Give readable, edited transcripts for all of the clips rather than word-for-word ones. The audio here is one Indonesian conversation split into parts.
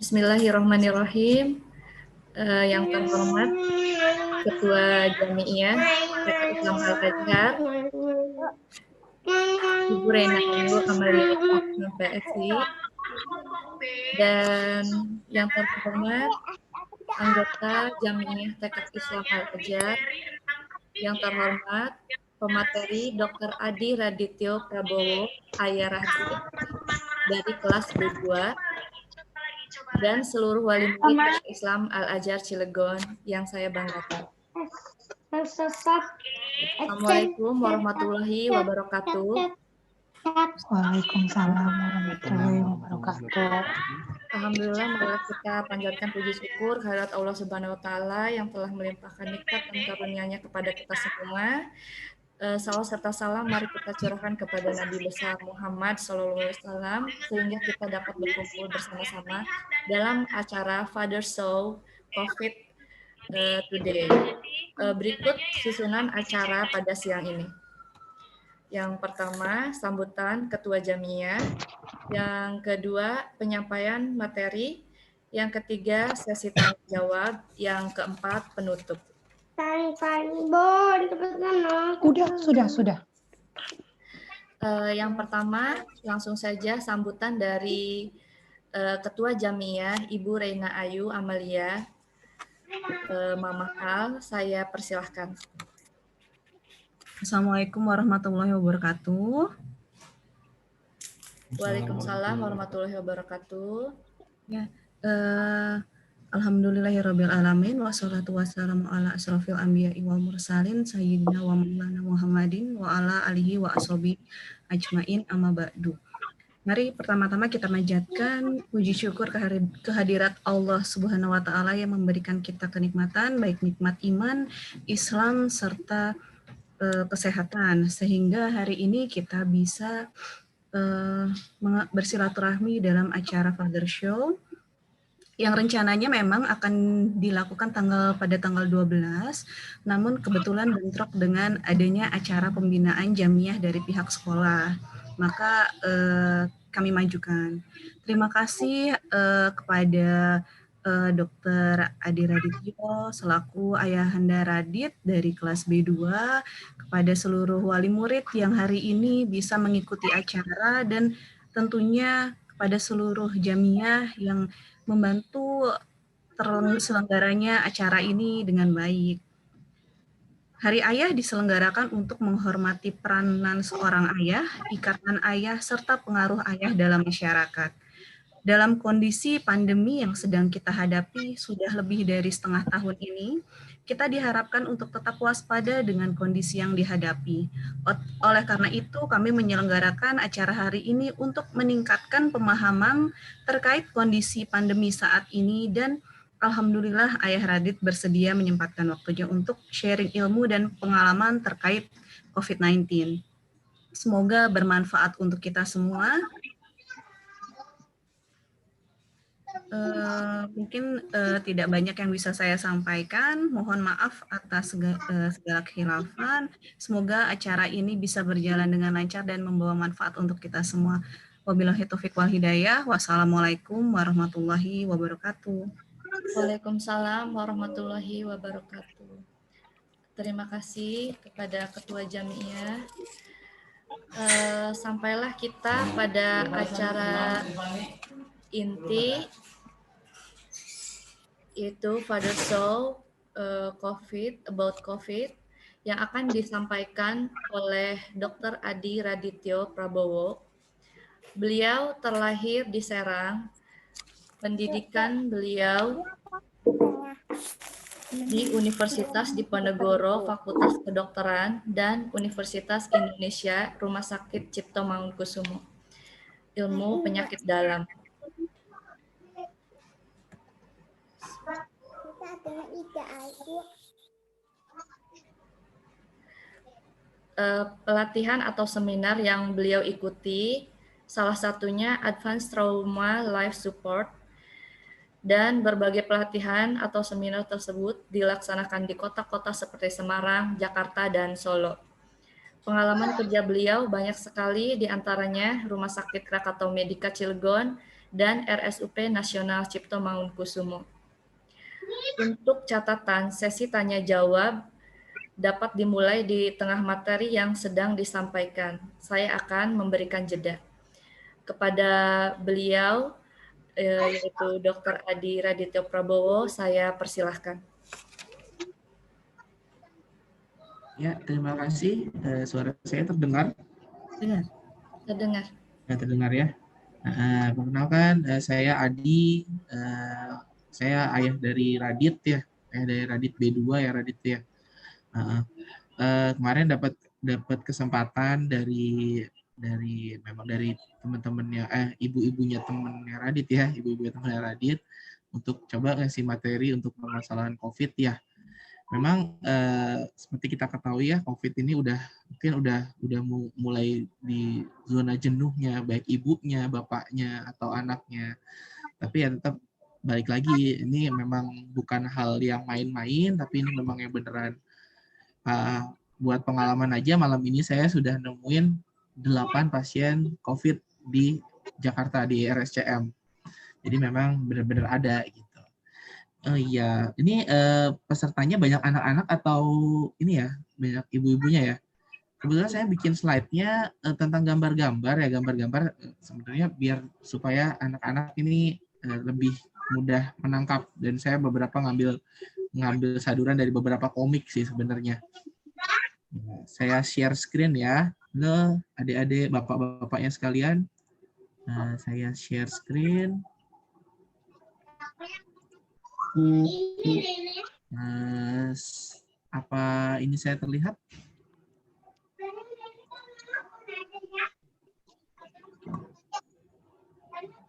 Bismillahirrahmanirrahim. Yang terhormat Ketua Jami'iyah TK Islam Al-Azhar, Ibu Rena Ayu Amalia PSI, dan yang terhormat anggota Jami'iyah TK Islam Al-Azhar, yang terhormat pemateri Dr. Adi Radityo Prabowo Ayah Radit dari kelas B2, dan seluruh wali murid TK Islam Al-Azhar Cilegon yang saya banggakan. Assalamualaikum warahmatullahi wabarakatuh. Waalaikumsalam warahmatullahi wabarakatuh. Alhamdulillah, marilah kita panjatkan puji syukur kehadirat Allah Subhanahu wa taala yang telah melimpahkan nikmat dan karunia-Nya kepada kita semua. Salawat serta salam mari kita curahkan kepada Nabi besar Muhammad SAW sehingga kita dapat berkumpul bersama-sama dalam acara Father Show COVID Today. Berikut susunan acara pada siang ini. Yang pertama, sambutan Ketua Jami'iyah. Yang kedua, penyampaian materi. Yang ketiga, sesi tanya jawab. Yang keempat, penutup. Sudah. Yang pertama, langsung saja sambutan dari Ketua Jami'iyah, Ibu Rena Ayu Amalia. Mama Al, saya persilahkan. Assalamualaikum warahmatullahi wabarakatuh. Waalaikumsalam warahmatullahi wabarakatuh. Ya, alhamdulillahirabbil alamin wassalatu wassalamu ala asrofil anbiya'i wal mursalin sayyidina wa maulana Muhammadin wa ala alihi wa ashabihi ajmain amma ba'du. Mari pertama-tama kita manjatkan puji syukur kehadirat Allah Subhanahu wa taala yang memberikan kita kenikmatan baik nikmat iman, Islam serta kesehatan sehingga hari ini kita bisa bersilaturahmi dalam acara Father Show yang rencananya memang akan dilakukan pada tanggal 12, namun kebetulan bentrok dengan adanya acara pembinaan jamiah dari pihak sekolah, maka kami majukan. Terima kasih kepada Dr. Adi Radityo selaku Ayahanda Radit dari kelas B2, kepada seluruh wali murid yang hari ini bisa mengikuti acara, dan tentunya kepada seluruh jamiah yang membantu terselenggaranya acara ini dengan baik. Hari Ayah diselenggarakan untuk menghormati peranan seorang ayah, ikatan ayah, serta pengaruh ayah dalam masyarakat. Dalam kondisi pandemi yang sedang kita hadapi sudah lebih dari setengah tahun ini, kita diharapkan untuk tetap waspada dengan kondisi yang dihadapi. Oleh karena itu, kami menyelenggarakan acara hari ini untuk meningkatkan pemahaman terkait kondisi pandemi saat ini, dan alhamdulillah Ayah Radit bersedia menyempatkan waktunya untuk sharing ilmu dan pengalaman terkait COVID-19. Semoga bermanfaat untuk kita semua. Mungkin tidak banyak yang bisa saya sampaikan. Mohon maaf atas segala kekhilafan. Semoga acara ini bisa berjalan dengan lancar dan membawa manfaat untuk kita semua. Wabillahi taufiq wal hidayah. Wassalamualaikum warahmatullahi wabarakatuh. Waalaikumsalam warahmatullahi wabarakatuh. Terima kasih kepada Ketua Jami'iyah. Sampailah kita pada acara inti, yaitu Father Show about COVID yang akan disampaikan oleh Dr. Adi Radityo Prabowo. Beliau terlahir di Serang. Pendidikan beliau di Universitas Diponegoro, Fakultas Kedokteran, dan Universitas Indonesia, Rumah Sakit Cipto Mangunkusumo, ilmu penyakit dalam. Pelatihan atau seminar yang beliau ikuti, salah satunya Advanced Trauma Life Support, dan berbagai pelatihan atau seminar tersebut dilaksanakan di kota-kota seperti Semarang, Jakarta, dan Solo. Pengalaman kerja beliau banyak sekali, diantaranya Rumah Sakit Krakatau Medika Cilegon dan RSUP Nasional Cipto Mangunkusumo. Untuk catatan, sesi tanya jawab dapat dimulai di tengah materi yang sedang disampaikan. Saya akan memberikan jeda. Kepada beliau, yaitu Dr. Adi Radityo Prabowo, saya persilahkan. Ya, terima kasih. Suara saya terdengar? Terdengar. Ya, terdengar ya. Perkenalkan, saya Adi. Saya ayah dari Radit ya. Ayah dari Radit B2 ya, Radit ya. Kemarin dapat kesempatan dari memang dari teman-temannya ibu-ibunya temannya Radit ya, ibu-ibunya temannya Radit untuk coba ngasih materi untuk permasalahan COVID ya. Memang seperti kita ketahui ya, COVID ini mungkin udah mulai di zona jenuhnya, baik ibunya, bapaknya atau anaknya. Tapi ya tetap balik lagi, ini memang bukan hal yang main-main, tapi ini memang yang beneran. Buat pengalaman aja, malam ini saya sudah nemuin 8 pasien COVID di Jakarta di RSCM. Jadi memang benar-benar ada gitu. Iya, ini pesertanya banyak anak-anak atau ini ya, banyak ibu-ibunya ya. Kebetulan saya bikin slide-nya tentang gambar-gambar ya, gambar-gambar sebenarnya biar supaya anak-anak ini lebih mudah menangkap, dan saya beberapa ngambil saduran dari beberapa komik sih sebenarnya. Saya share screen ya. Halo adik-adik, bapak-bapaknya sekalian. Saya share screen. Apa ini saya terlihat?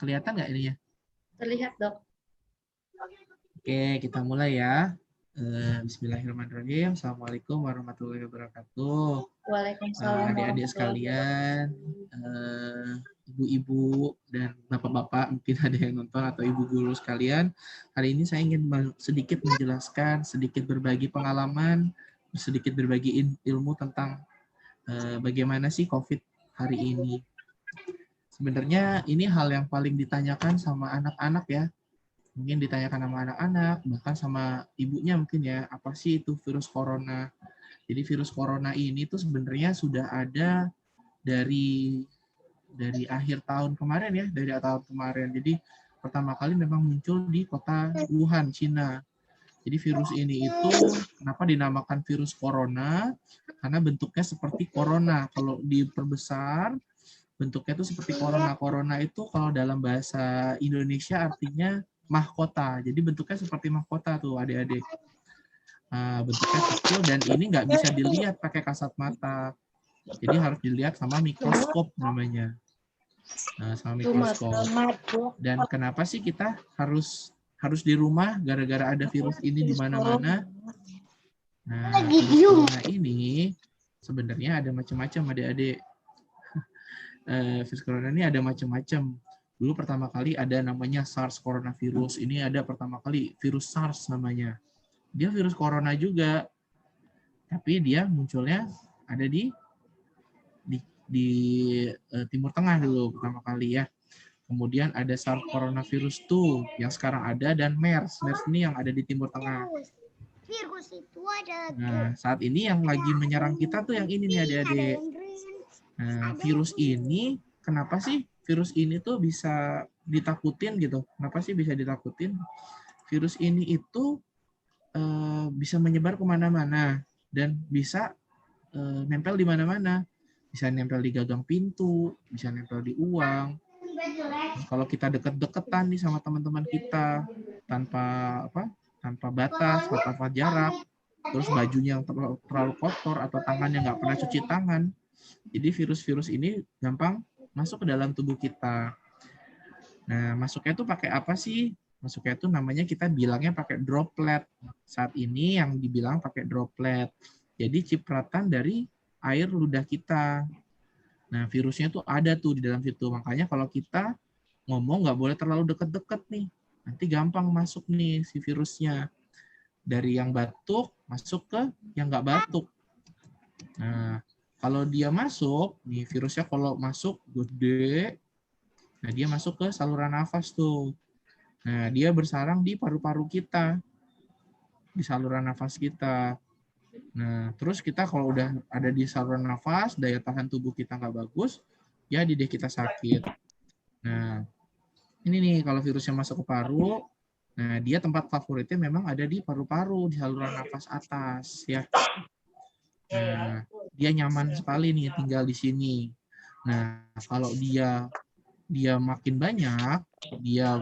Kelihatan nggak ini ya? Terlihat, Dok. Oke, kita mulai ya. Bismillahirrahmanirrahim. Assalamualaikum warahmatullahi wabarakatuh. Waalaikumsalam. Adik-adik sekalian, ibu-ibu dan bapak-bapak, mungkin ada yang nonton, atau ibu guru sekalian. Hari ini saya ingin sedikit menjelaskan, sedikit berbagi pengalaman, sedikit berbagi ilmu tentang bagaimana sih COVID hari ini. Sebenarnya ini hal yang paling ditanyakan sama anak-anak ya. Mungkin ditanyakan sama anak-anak, bahkan sama ibunya mungkin ya, apa sih itu virus corona? Jadi virus corona ini tuh sebenarnya sudah ada dari akhir tahun kemarin ya, dari tahun kemarin. Jadi pertama kali memang muncul di kota Wuhan, Cina. Jadi virus ini itu kenapa dinamakan virus corona? Karena bentuknya seperti corona. Kalau diperbesar, bentuknya itu seperti corona. Corona itu kalau dalam bahasa Indonesia artinya mahkota. Jadi bentuknya seperti mahkota tuh adik-adik. Bentuknya kecil dan ini nggak bisa dilihat pakai kasat mata. Jadi harus dilihat sama mikroskop namanya. Sama mikroskop. Dan kenapa sih kita harus di rumah gara-gara ada virus ini di mana-mana? Nah, virus corona ini sebenarnya ada macam-macam adik-adik. Virus corona ini ada macam-macam. Dulu pertama kali ada namanya SARS coronavirus. Ini ada pertama kali virus SARS namanya. Dia virus corona juga. Tapi dia munculnya ada di Timur Tengah dulu pertama kali ya. Kemudian ada SARS coronavirus 2 yang sekarang ada, dan MERS. MERS ini yang ada di Timur Tengah. Virus itu ada. Nah, saat ini yang lagi menyerang kita tuh yang ini nih adik-adik. Nah, virus ini, kenapa sih virus ini tuh bisa ditakutin gitu? Kenapa sih bisa ditakutin? Virus ini itu bisa menyebar kemana-mana dan bisa nempel di mana-mana. Bisa nempel di gagang pintu, bisa nempel di uang. Kalau kita deket-deketan nih sama teman-teman kita tanpa batas, tanpa jarak, terus bajunya yang terlalu kotor atau tangannya nggak pernah cuci tangan, jadi virus-virus ini gampang masuk ke dalam tubuh kita. Nah, masuknya itu pakai apa sih? Masuknya itu namanya kita bilangnya pakai droplet. Saat ini yang dibilang pakai droplet. Jadi cipratan dari air ludah kita. Nah, virusnya tuh ada tuh di dalam situ. Makanya kalau kita ngomong nggak boleh terlalu deket-deket nih. Nanti gampang masuk nih si virusnya. Dari yang batuk masuk ke yang nggak batuk. Nah, kalau dia masuk, nih virusnya kalau masuk gede, Nah, dia masuk ke saluran nafas tuh. Nah, dia bersarang di paru-paru kita, di saluran nafas kita. Nah, terus kita kalau udah ada di saluran nafas, daya tahan tubuh kita nggak bagus, jadi deh kita sakit. Nah, ini nih kalau virusnya masuk ke paru, nah dia tempat favoritnya memang ada di paru-paru, di saluran nafas atas ya. Nah, dia nyaman sekali nih tinggal di sini. Nah, kalau dia makin banyak, dia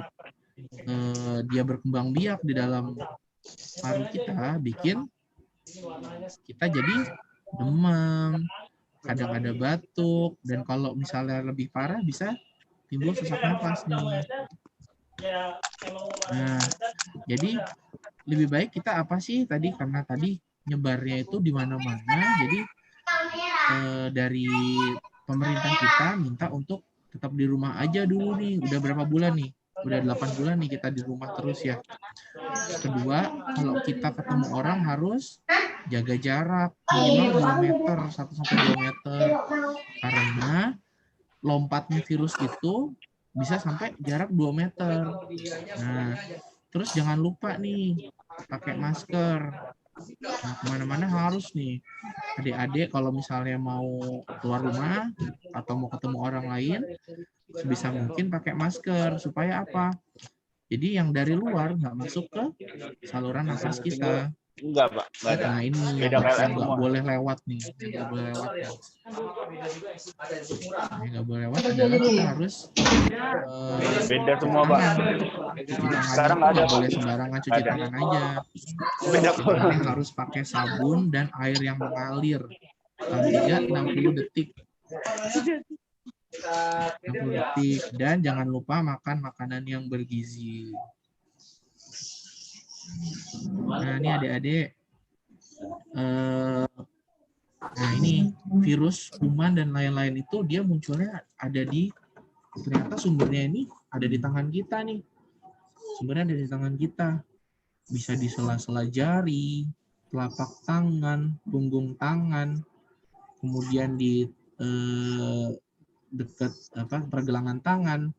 berkembang biak di dalam paru kita, bikin kita jadi demam, kadang ada batuk, dan kalau misalnya lebih parah bisa timbul sesak nafas nih. Nah, jadi lebih baik kita apa sih tadi, karena tadi nyebarnya itu di mana-mana, jadi dari pemerintah kita minta untuk tetap di rumah aja dulu nih. Udah berapa bulan nih? Udah 8 bulan nih kita di rumah terus ya. Kedua, kalau kita ketemu orang harus jaga jarak minimal 2 meter, 1-2 meter. Karena lompatnya virus itu bisa sampai jarak 2 meter. Nah, terus jangan lupa nih pakai masker. Nah, kemana-mana harus nih. Adik-adik kalau misalnya mau keluar rumah atau mau ketemu orang lain, sebisa mungkin pakai masker. Supaya apa? Jadi yang dari luar nggak masuk ke saluran nafas kita. Enggak, Pak. Enggak ada. Nah, ini Beda yang PLN nggak semua. boleh lewat nih. Nggak boleh lewat nih. Yang nggak boleh lewat adalah kita harus Beda semua, Pak. cuci tangan. Sekarang nggak ada, Nggak Pak. boleh sembarangan cuci Ada. tangan aja. Beda Cuci tangannya harus pakai sabun dan air yang mengalir. Paling tidak 60 detik. 60 detik. Dan jangan lupa makan makanan yang bergizi. Nah, ini adik-adik. Nah, ini virus, kuman, dan lain-lain itu dia munculnya ada di, ternyata sumbernya ini ada di tangan kita nih. Sumbernya ada di tangan kita. Bisa di sela-sela jari, telapak tangan, punggung tangan, kemudian di dekat pergelangan tangan.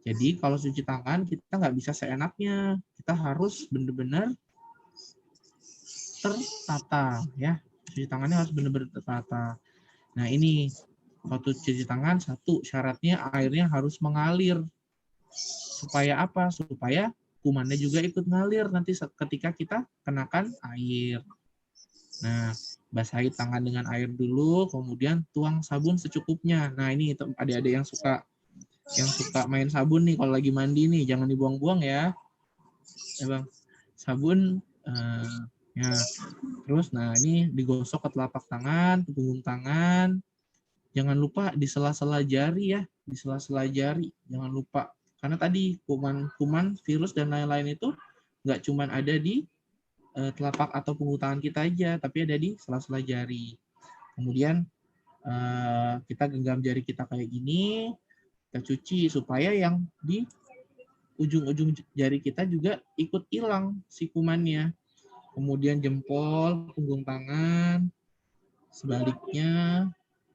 Jadi kalau cuci tangan kita nggak bisa seenaknya, kita harus benar-benar tertata ya. Cuci tangannya harus benar-benar tertata. Nah, ini waktu cuci tangan, satu syaratnya airnya harus mengalir. Supaya apa? Supaya kumannya juga ikut ngalir nanti ketika kita kenakan air. Nah, basahi tangan dengan air dulu, kemudian tuang sabun secukupnya. Nah, ini adik-adik yang suka main sabun nih, kalau lagi mandi nih, jangan dibuang-buang ya. Ya, Bang. Sabun ya. Terus, nah ini digosok ke telapak tangan, ke punggung tangan. Jangan lupa di sela-sela jari ya, di sela-sela jari. Jangan lupa. Karena tadi kuman, virus, dan lain-lain itu nggak cuma ada di telapak atau punggung tangan kita aja, tapi ada di sela-sela jari. Kemudian kita genggam jari kita kayak gini, kita cuci supaya yang di ujung-ujung jari kita juga ikut hilang si kumannya. Kemudian jempol, punggung tangan, sebaliknya,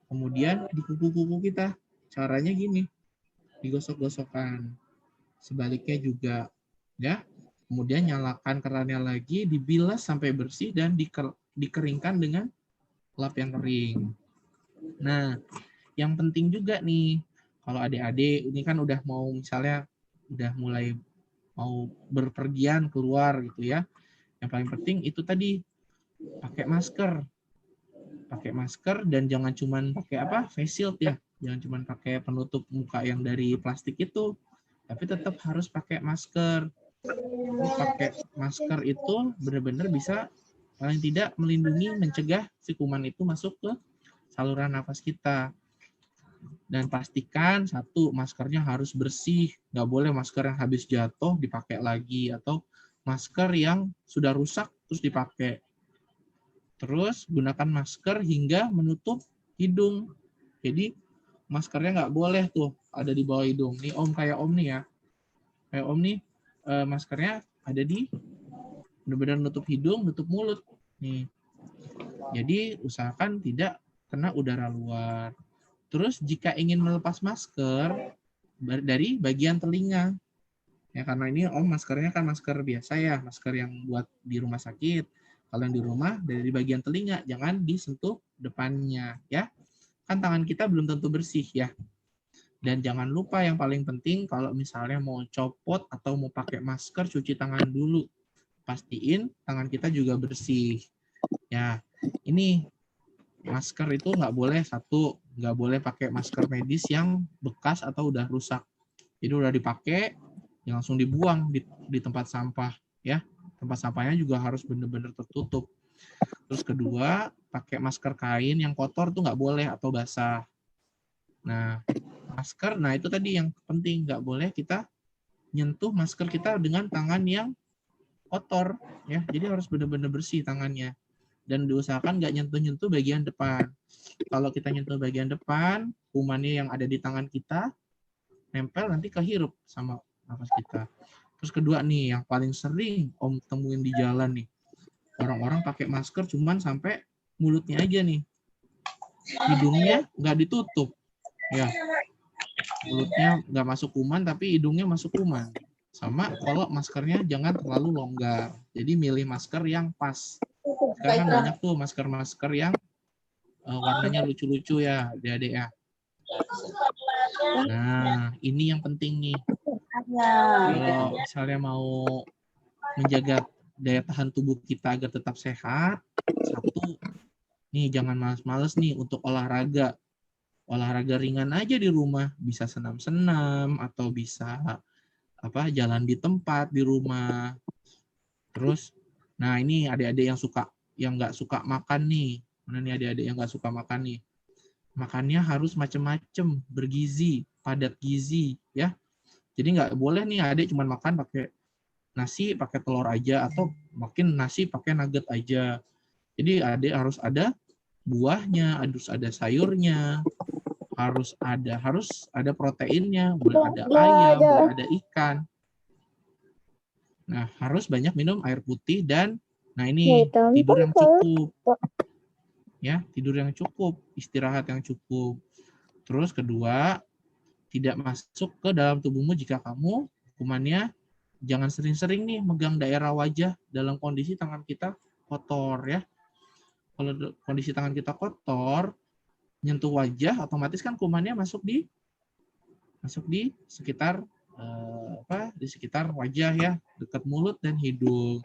kemudian di kuku-kuku kita. Caranya gini, digosok-gosokkan. Sebaliknya juga, ya. Kemudian nyalakan kerannya lagi, dibilas sampai bersih dan dikeringkan dengan lap yang kering. Nah, yang penting juga nih, kalau adik-adik ini kan udah mau misalnya udah mulai mau berpergian keluar gitu ya. Yang paling penting itu tadi pakai masker. Pakai masker dan jangan cuman pakai face shield ya. Jangan cuman pakai penutup muka yang dari plastik itu, tapi tetap harus pakai masker. Pakai masker itu benar-benar bisa paling tidak melindungi, mencegah si kuman itu masuk ke saluran nafas kita. Dan pastikan satu, maskernya harus bersih. Nggak boleh masker yang habis jatuh dipakai lagi, atau masker yang sudah rusak terus dipakai. Terus gunakan masker hingga menutup hidung. Jadi maskernya nggak boleh tuh ada di bawah hidung. Nih kayak Om nih ya. Kayak Om nih maskernya ada di benar-benar nutup hidung, nutup mulut. Nih. Jadi usahakan tidak kena udara luar. Terus jika ingin melepas masker, dari bagian telinga. Ya, karena ini Om maskernya kan masker biasa ya, masker yang buat di rumah sakit. Kalau yang di rumah dari bagian telinga, jangan disentuh depannya ya. Kan tangan kita belum tentu bersih ya. Dan jangan lupa yang paling penting kalau misalnya mau copot atau mau pakai masker, cuci tangan dulu. Pastiin tangan kita juga bersih. Ya, ini masker itu nggak boleh pakai masker medis yang bekas atau udah rusak. Jadi udah dipakai, ya langsung dibuang di tempat sampah ya. Tempat sampahnya juga harus benar-benar tertutup. Terus kedua, pakai masker kain yang kotor tuh nggak boleh atau basah. Nah, masker, nah itu tadi yang penting, nggak boleh kita nyentuh masker kita dengan tangan yang kotor ya. Jadi harus benar-benar bersih tangannya. Dan diusahakan nggak nyentuh-nyentuh bagian depan. Kalau kita nyentuh bagian depan, kumannya yang ada di tangan kita nempel nanti kehirup sama nafas kita. Terus kedua nih, yang paling sering Om temuin di jalan nih, orang-orang pakai masker cuman sampai mulutnya aja nih, hidungnya nggak ditutup, ya, mulutnya nggak masuk kuman tapi hidungnya masuk kuman. Sama kalau maskernya jangan terlalu longgar, jadi milih masker yang pas. Sekarang kan banyak tuh masker-masker yang warnanya lucu-lucu ya, adik-adik ya. Nah, ini yang penting nih. Kalau misalnya mau menjaga daya tahan tubuh kita agar tetap sehat, satu, nih jangan males-males nih untuk olahraga. Olahraga ringan aja di rumah, bisa senam-senam atau bisa jalan di tempat di rumah. Terus, nah ini adik-adik yang nggak suka makan nih. Mana nih adik-adik yang nggak suka makan nih? Makannya harus macam-macam, bergizi, padat gizi, ya. Jadi nggak boleh nih adik cuma makan pakai nasi, pakai telur aja, atau mungkin nasi pakai nugget aja. Jadi adik harus ada buahnya, harus ada sayurnya, harus ada proteinnya, boleh ada ayam, boleh ada ikan. Nah, harus banyak minum air putih dan nah ini tidur yang cukup. Ya, tidur yang cukup, istirahat yang cukup. Terus kedua, tidak masuk ke dalam tubuhmu jika kamu kumannya jangan sering-sering nih megang daerah wajah dalam kondisi tangan kita kotor ya. Kalau kondisi tangan kita kotor, nyentuh wajah otomatis kan kumannya masuk di sekitar di sekitar wajah ya, dekat mulut dan hidung.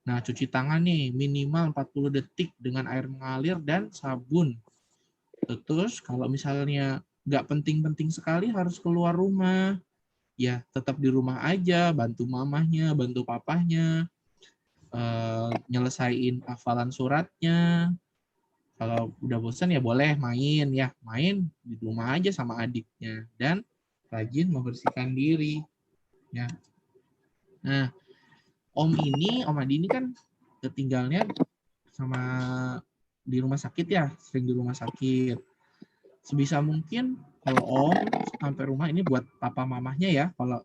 Nah, cuci tangan nih minimal 40 detik dengan air mengalir dan sabun. Terus kalau misalnya nggak penting-penting sekali harus keluar rumah, ya tetap di rumah aja, bantu mamahnya, bantu papahnya, nyelesain hafalan suratnya. Kalau udah bosan ya boleh main di rumah aja sama adiknya dan rajin membersihkan diri. Ya. Nah, Om Adi ini kan tinggalnya sama di rumah sakit ya, sering di rumah sakit. Sebisa mungkin kalau Om sampai rumah ini buat papa mamahnya ya, kalau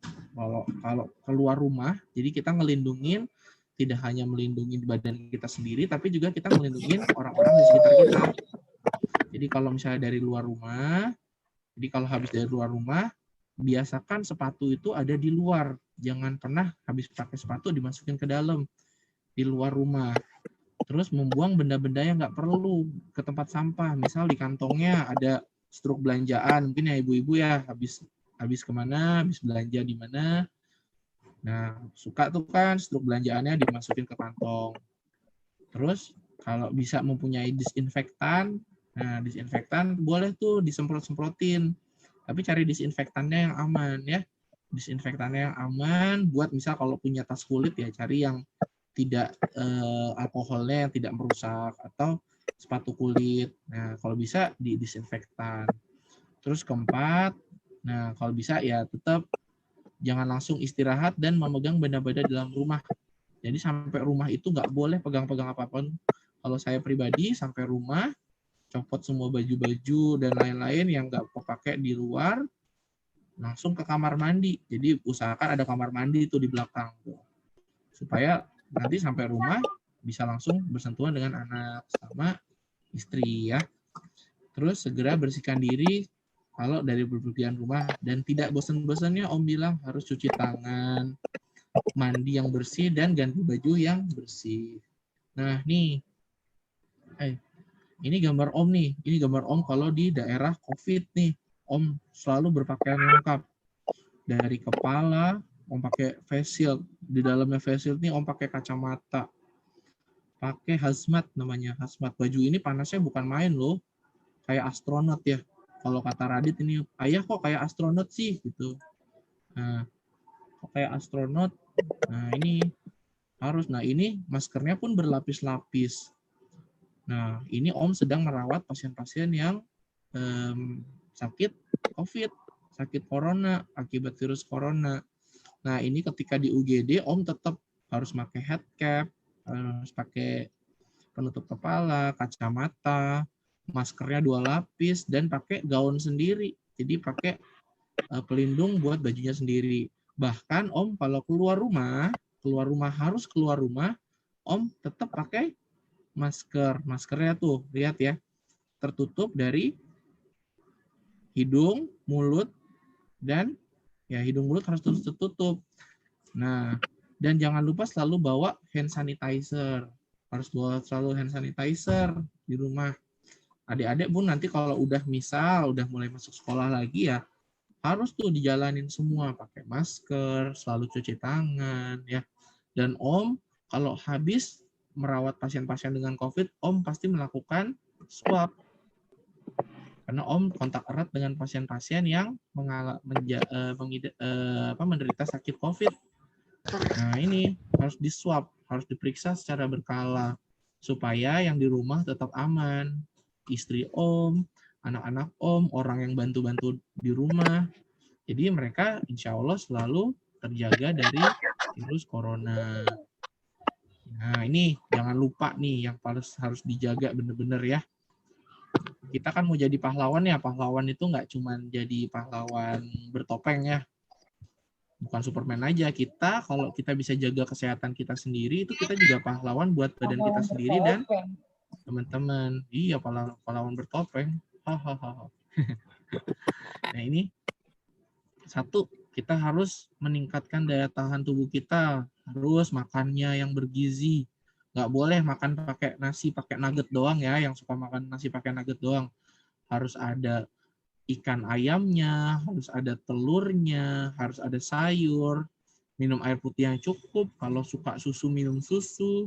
keluar rumah, jadi kita ngelindungin tidak hanya melindungi badan kita sendiri, tapi juga kita melindungi orang-orang di sekitar kita. Jadi kalau misalnya dari luar rumah, jadi kalau habis dari luar rumah, biasakan sepatu itu ada di luar. Jangan pernah habis pakai sepatu dimasukin ke dalam, di luar rumah. Terus membuang benda-benda yang nggak perlu ke tempat sampah. Misal di kantongnya ada struk belanjaan, mungkin ya ibu-ibu ya habis kemana, habis belanja di mana. Nah, suka tuh kan struk belanjaannya dimasukin ke kantong. Terus kalau bisa mempunyai disinfektan, nah disinfektan boleh tuh disemprot-semprotin. Tapi cari disinfektannya yang aman ya. Disinfektannya yang aman buat misal kalau punya tas kulit ya cari yang tidak alkoholnya yang tidak merusak atau sepatu kulit. Nah, kalau bisa di disinfektan. Terus keempat, nah kalau bisa ya tetap jangan langsung istirahat dan memegang benda-benda dalam rumah. Jadi sampai rumah itu nggak boleh pegang-pegang apapun. Kalau saya pribadi sampai rumah copot semua baju-baju dan lain-lain yang nggak pakai di luar, langsung ke kamar mandi. Jadi usahakan ada kamar mandi itu di belakang. Supaya nanti sampai rumah bisa langsung bersentuhan dengan anak sama istri ya. Terus segera bersihkan diri kalau dari bepergian rumah. Dan tidak bosan-bosannya Om bilang harus cuci tangan, mandi yang bersih, dan ganti baju yang bersih. Nah, nih. Ini gambar Om nih. Ini gambar Om kalau di daerah COVID nih. Om selalu berpakaian lengkap. Dari kepala, Om pakai face shield. Di dalamnya face shield nih Om pakai kacamata. Pakai hazmat namanya. Hazmat. Baju ini panasnya bukan main loh. Kayak astronot ya. Kalau kata Radit ini, ayah kok kayak astronot sih gitu. Nah, kok kayak astronot. Nah, ini harus. Nah, ini maskernya pun berlapis-lapis. Nah, ini Om sedang merawat pasien-pasien yang sakit COVID, sakit corona, akibat virus corona. Nah, ini ketika di UGD, Om tetap harus pakai head cap, harus pakai penutup kepala, kacamata, maskernya 2 lapis, dan pakai gaun sendiri. Jadi pakai pelindung buat bajunya sendiri. Bahkan Om kalau keluar rumah harus keluar rumah, Om tetap pakai masker. Maskernya tuh, lihat ya, tertutup dari hidung, mulut, dan ya hidung mulut harus tertutup. Nah, dan jangan lupa selalu bawa hand sanitizer. Harus bawa selalu hand sanitizer di rumah. Adik-adik pun nanti kalau udah mulai masuk sekolah lagi ya, harus tuh dijalanin semua, pakai masker, selalu cuci tangan ya. Dan Om kalau habis merawat pasien-pasien dengan COVID, Om pasti melakukan swab. Karena Om kontak erat dengan pasien-pasien yang menderita sakit COVID. Nah, ini harus diswab, harus diperiksa secara berkala supaya yang di rumah tetap aman. Istri Om, anak-anak Om, orang yang bantu-bantu di rumah. Jadi mereka insya Allah selalu terjaga dari virus corona. Nah, ini jangan lupa nih yang harus dijaga bener-bener ya. Kita kan mau jadi pahlawan ya. Pahlawan itu nggak cuma jadi pahlawan bertopeng ya. Bukan Superman aja. Kita kalau kita bisa jaga kesehatan kita sendiri, itu kita juga pahlawan buat badan kita sendiri dan teman-teman. Iya, pahlawan bertopeng. Hahaha. Nah, ini satu, kita harus meningkatkan daya tahan tubuh kita. Harus makannya yang bergizi. Nggak boleh makan pakai nasi, pakai nugget doang ya. Yang suka makan nasi pakai nugget doang. Harus ada ikan ayamnya, harus ada telurnya, harus ada sayur, minum air putih yang cukup. Kalau suka susu, minum susu.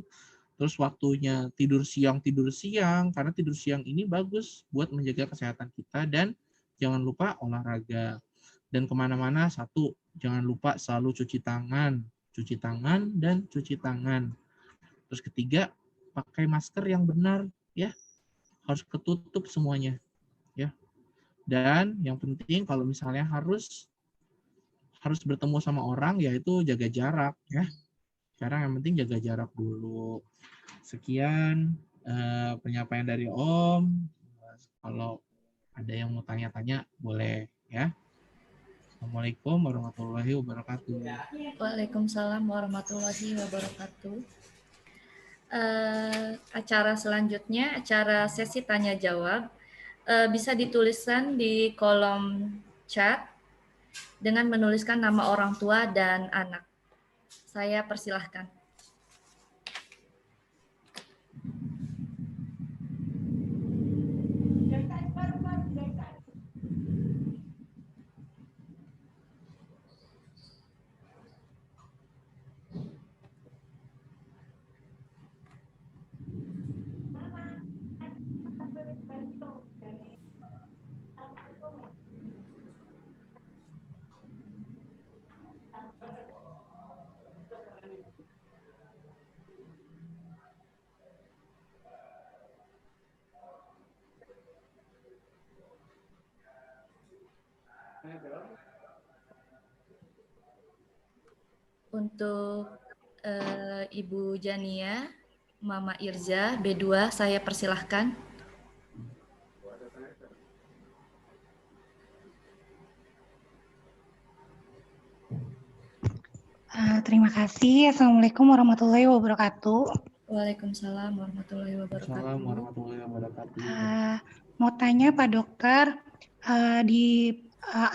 Terus waktunya tidur siang, karena tidur siang ini bagus buat menjaga kesehatan kita. Dan jangan lupa olahraga. Dan kemana-mana, satu, jangan lupa selalu cuci tangan, dan cuci tangan. Terus ketiga, pakai masker yang benar, ya, harus ketutup semuanya, ya. Dan yang penting kalau misalnya harus bertemu sama orang, yaitu jaga jarak, ya. Sekarang yang penting jaga jarak dulu. Sekian penyampaian dari Om. Kalau ada yang mau tanya-tanya, boleh, ya. Assalamualaikum warahmatullahi wabarakatuh. Waalaikumsalam warahmatullahi wabarakatuh. Acara selanjutnya, acara sesi tanya jawab, bisa dituliskan di kolom chat dengan menuliskan nama orang tua dan anak. Saya persilahkan. Untuk Ibu Jania, Mama Irza, B2, saya persilahkan. Terima kasih. Assalamualaikum warahmatullahi wabarakatuh. Waalaikumsalam warahmatullahi wabarakatuh. Assalamualaikum warahmatullahi wabarakatuh. Mau tanya Pak Dokter, Di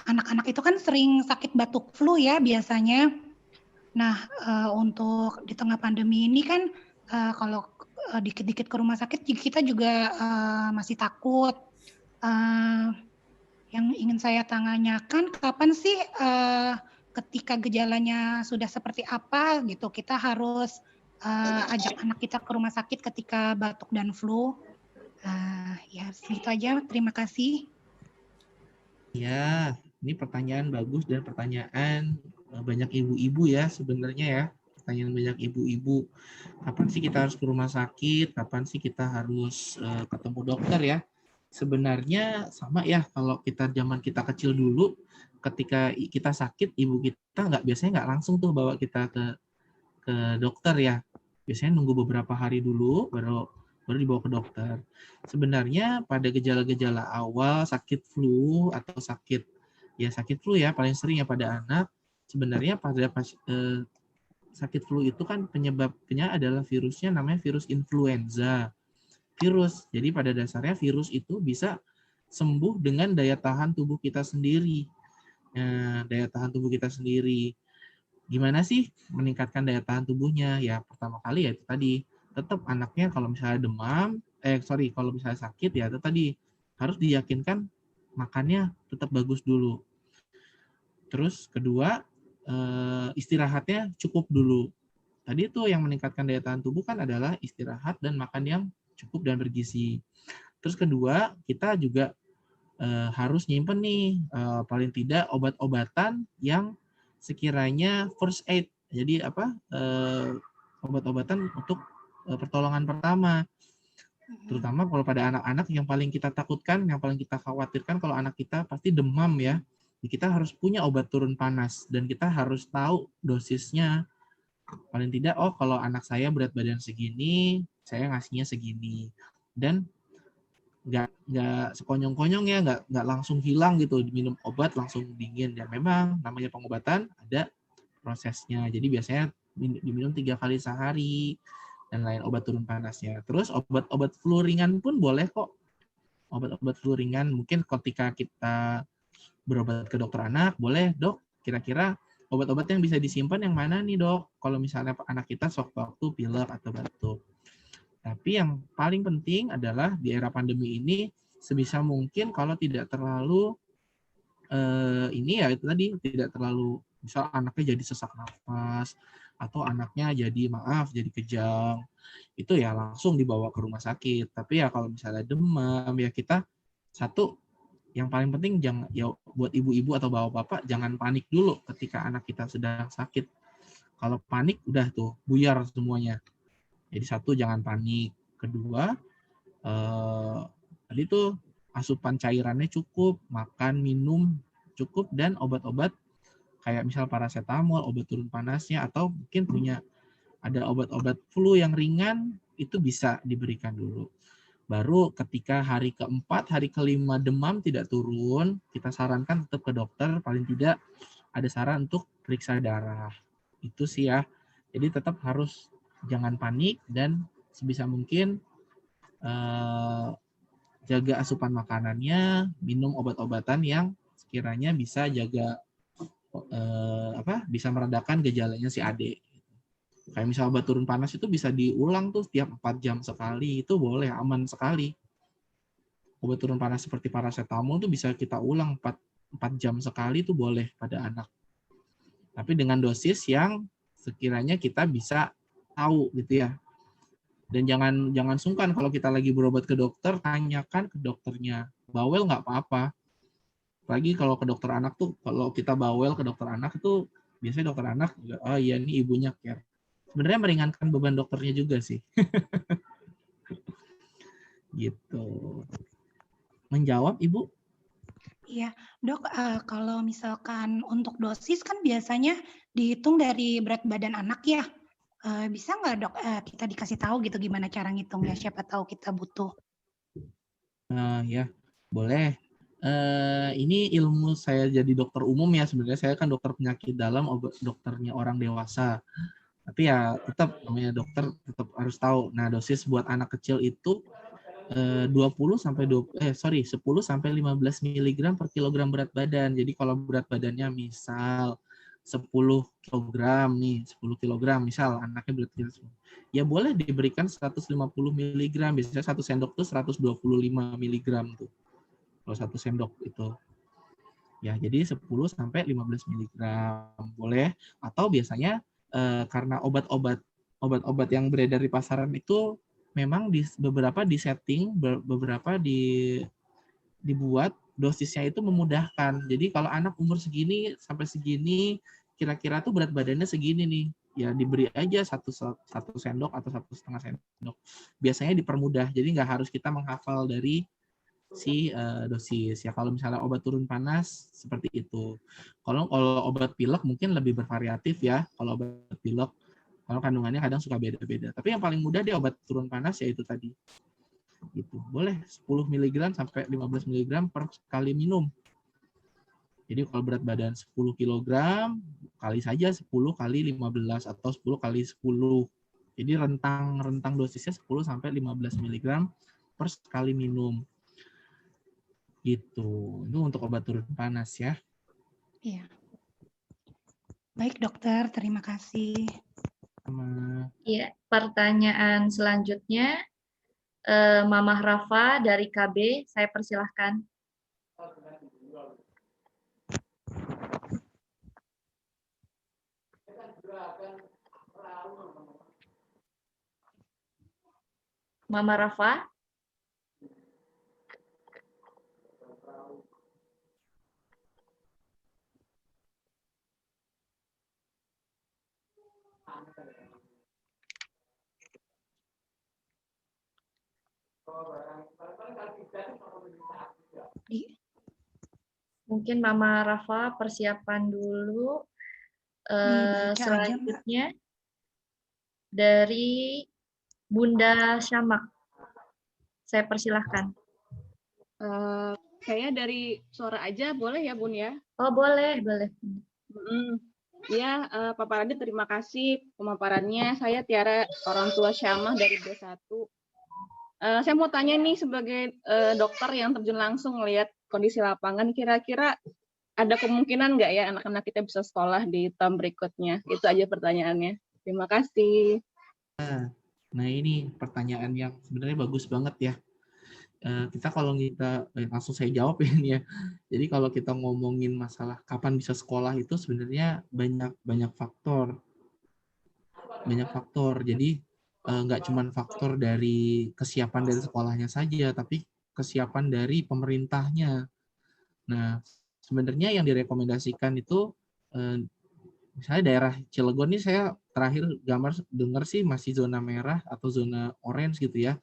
anak-anak itu kan sering sakit batuk flu ya biasanya. Nah, untuk di tengah pandemi ini kan kalau dikit-dikit ke rumah sakit kita juga masih takut. Yang ingin saya tanyakan, kapan sih ketika gejalanya sudah seperti apa gitu, kita harus ajak anak kita ke rumah sakit ketika batuk dan flu? Ya segitu aja, terima kasih. Ya, ini pertanyaan bagus dan pertanyaan banyak ibu-ibu ya sebenarnya ya. Pertanyaan banyak ibu-ibu. Kapan sih kita harus ke rumah sakit? Kapan sih kita harus ketemu dokter ya? Sebenarnya sama ya kalau kita zaman kita kecil dulu, ketika kita sakit, ibu kita biasanya nggak langsung tuh bawa kita ke dokter ya. Biasanya nunggu beberapa hari dulu, baru dibawa ke dokter. Sebenarnya pada gejala-gejala awal sakit flu atau sakit flu ya paling sering ya pada anak. Sebenarnya pada sakit flu itu kan penyebabnya adalah virusnya namanya virus influenza. Jadi pada dasarnya virus itu bisa sembuh dengan daya tahan tubuh kita sendiri. Daya tahan tubuh kita sendiri. Gimana sih meningkatkan daya tahan tubuhnya? Ya pertama kali ya itu tadi, tetap anaknya kalau misalnya kalau misalnya sakit ya itu tadi harus diyakinkan makannya tetap bagus dulu. Terus kedua, istirahatnya cukup dulu. Tadi itu yang meningkatkan daya tahan tubuh kan adalah istirahat dan makan yang cukup dan bergizi. Terus kedua, kita juga harus nyimpen nih paling tidak obat-obatan yang sekiranya first aid. Jadi obat-obatan untuk pertolongan pertama. Terutama kalau pada anak-anak yang paling kita takutkan, yang paling kita khawatirkan kalau anak kita pasti demam ya. Kita harus punya obat turun panas dan kita harus tahu dosisnya. Paling tidak, kalau anak saya berat badan segini, saya ngasihnya segini. Dan nggak sekonyong-konyong ya, nggak langsung hilang gitu, diminum obat langsung dingin. Ya memang namanya pengobatan ada prosesnya. Jadi biasanya diminum 3 kali sehari dan lain obat turun panasnya. Terus obat-obat flu ringan pun boleh kok. Obat-obat flu ringan mungkin ketika kita berobat ke dokter anak, boleh dok, kira-kira obat-obat yang bisa disimpan yang mana nih dok? Kalau misalnya anak kita sewaktu pilek atau batuk. Tapi yang paling penting adalah di era pandemi ini sebisa mungkin kalau tidak terlalu tidak terlalu misal anaknya jadi sesak nafas atau anaknya jadi kejang, itu ya langsung dibawa ke rumah sakit. Tapi ya kalau misalnya demam ya kita yang paling penting buat ibu-ibu atau bapak-bapak jangan panik dulu ketika anak kita sedang sakit. Kalau panik udah tuh buyar semuanya. Jadi jangan panik. Kedua, tadi tuh asupan cairannya cukup, makan, minum cukup, dan obat-obat kayak misal paracetamol, obat turun panasnya, atau mungkin ada obat-obat flu yang ringan, itu bisa diberikan dulu. Baru ketika hari keempat, hari kelima demam tidak turun, kita sarankan tetap ke dokter, paling tidak ada saran untuk periksa darah. Itu sih ya. Jadi tetap harus jangan panik dan sebisa mungkin jaga asupan makanannya, minum obat-obatan yang sekiranya bisa bisa meredakan gejalanya si adik. Kayak misal obat turun panas itu bisa diulang tuh setiap 4 jam sekali, itu boleh, aman sekali. Obat turun panas seperti paracetamol tuh bisa kita ulang 4 jam sekali itu boleh pada anak. Tapi dengan dosis yang sekiranya kita bisa tahu gitu ya. Dan jangan sungkan kalau kita lagi berobat ke dokter, tanyakan ke dokternya. Bawel nggak apa-apa. Lagi kalau ke dokter anak tuh, kalau kita bawel ke dokter anak itu biasanya dokter anak juga, oh iya ini ibunya care. Sebenarnya meringankan beban dokternya juga sih. Gitu. Menjawab Ibu? Iya, dok, kalau misalkan untuk dosis kan biasanya dihitung dari berat badan anak ya. Bisa nggak dok kita dikasih tahu gitu gimana cara ngitungnya, siapa tahu kita butuh. Ya, boleh. Ini ilmu saya jadi dokter umum ya, sebenarnya saya kan dokter penyakit dalam, dokternya orang dewasa. Tapi ya tetap namanya dokter tetap harus tahu. Nah, dosis buat anak kecil itu 10 sampai 10 sampai 15 mg per kilogram berat badan. Jadi kalau berat badannya misal 10 kg nih, 10 kg misal anaknya berat badan 10, ya boleh diberikan 150 mg. Biasanya 1 sendok tuh 125 mg tuh. Kalau 1 sendok itu. Ya, jadi 10 sampai 15 mg boleh, atau biasanya karena obat-obat yang beredar di pasaran itu memang beberapa disetting, beberapa dibuat dosisnya itu memudahkan. Jadi kalau anak umur segini sampai segini kira-kira tuh berat badannya segini nih, ya diberi aja satu sendok atau 1,5 sendok. Biasanya dipermudah, jadi nggak harus kita menghafal dari si dosis. Ya kalau misalnya obat turun panas seperti itu. Kalau obat pilek mungkin lebih bervariatif ya. Kalau obat pilek, kalau kandungannya kadang suka beda-beda. Tapi yang paling mudah dia obat turun panas yaitu tadi. Gitu. Boleh 10 mg sampai 15 mg per kali minum. Jadi kalau berat badan 10 kg, kali saja 10 kali 15 atau 10 kali 10. Jadi rentang dosisnya 10 sampai 15 mg per kali minum. Gitu. Itu untuk obat turun panas ya. Iya. Baik dokter, terima kasih. Iya, pertanyaan selanjutnya Mamah Rafa dari KB, saya persilahkan. Mama Rafa? Mungkin Mama Rafa persiapan dulu. Selanjutnya dari Bunda Syama. Saya persilahkan. Kayaknya dari suara aja boleh ya Bun ya? Oh boleh, boleh. Ya, Pak Paradi terima kasih pemaparannya. Saya Tiara, orang tua Syamah dari B1. Saya mau tanya nih sebagai dokter yang terjun langsung melihat kondisi lapangan, kira-kira ada kemungkinan nggak ya anak-anak kita bisa sekolah di tahun berikutnya? Itu aja pertanyaannya. Terima kasih. Nah ini pertanyaan yang sebenarnya bagus banget ya. Kita kalau langsung saya jawab ini ya. Jadi kalau kita ngomongin masalah kapan bisa sekolah itu sebenarnya banyak faktor. Jadi nggak cuma faktor dari kesiapan dari sekolahnya saja, tapi kesiapan dari pemerintahnya. Nah, sebenarnya yang direkomendasikan itu misalnya daerah Cilegon ini saya terakhir dengar sih masih zona merah atau zona orange gitu ya.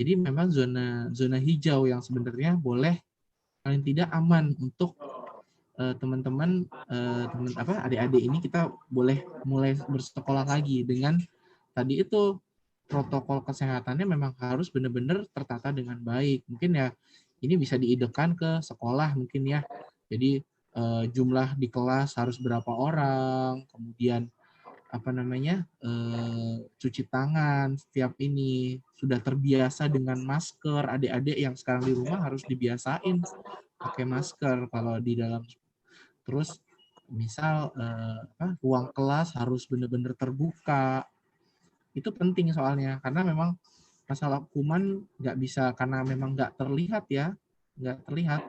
Jadi memang zona hijau yang sebenarnya boleh paling tidak aman untuk teman-teman adik-adik ini kita boleh mulai bersekolah lagi dengan tadi itu protokol kesehatannya memang harus benar-benar tertata dengan baik. Mungkin ya ini bisa diidekan ke sekolah mungkin ya. Jadi jumlah di kelas harus berapa orang, kemudian cuci tangan setiap ini, sudah terbiasa dengan masker. Adik-adik yang sekarang di rumah harus dibiasain pakai masker kalau di dalam. Terus misal ruang kelas harus benar-benar terbuka. Itu penting soalnya karena memang masalah kuman nggak bisa karena memang nggak terlihat ya, nggak terlihat.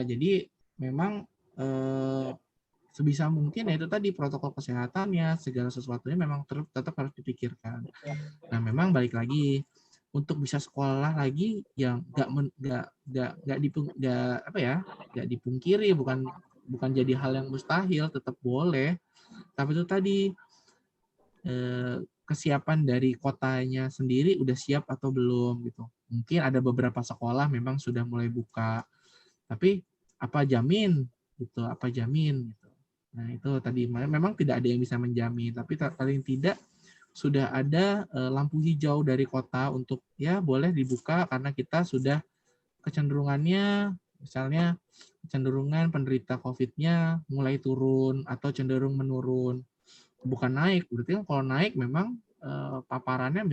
Jadi memang sebisa mungkin ya itu tadi protokol kesehatannya segala sesuatunya memang tetap harus dipikirkan. Nah memang balik lagi untuk bisa sekolah lagi yang nggak dipungkiri, bukan jadi hal yang mustahil, tetap boleh. Tapi itu tadi kesiapan dari kotanya sendiri udah siap atau belum gitu. Mungkin ada beberapa sekolah memang sudah mulai buka, tapi apa jamin gitu? Nah itu tadi memang tidak ada yang bisa menjamin, tapi paling tidak sudah ada lampu hijau dari kota untuk ya boleh dibuka karena kita sudah kecenderungannya misalnya kecenderungan penderita COVID-nya mulai turun atau cenderung menurun, bukan naik. Berarti kan kalau naik memang paparannya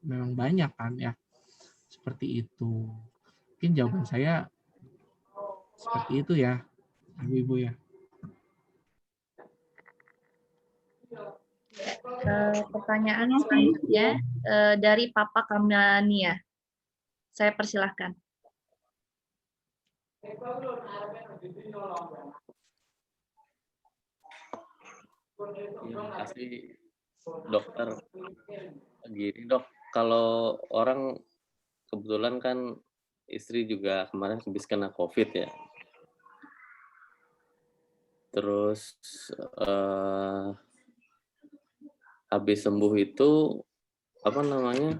memang banyak kan ya. Seperti itu. Mungkin jawaban saya seperti itu ya, Ibu-ibu ya. Pertanyaan selanjutnya dari Papa Kamania. Saya persilahkan. Terima kasih dokter. Gini dok, kalau orang kebetulan kan istri juga kemarin habis kena COVID ya. Terus habis sembuh itu apa namanya?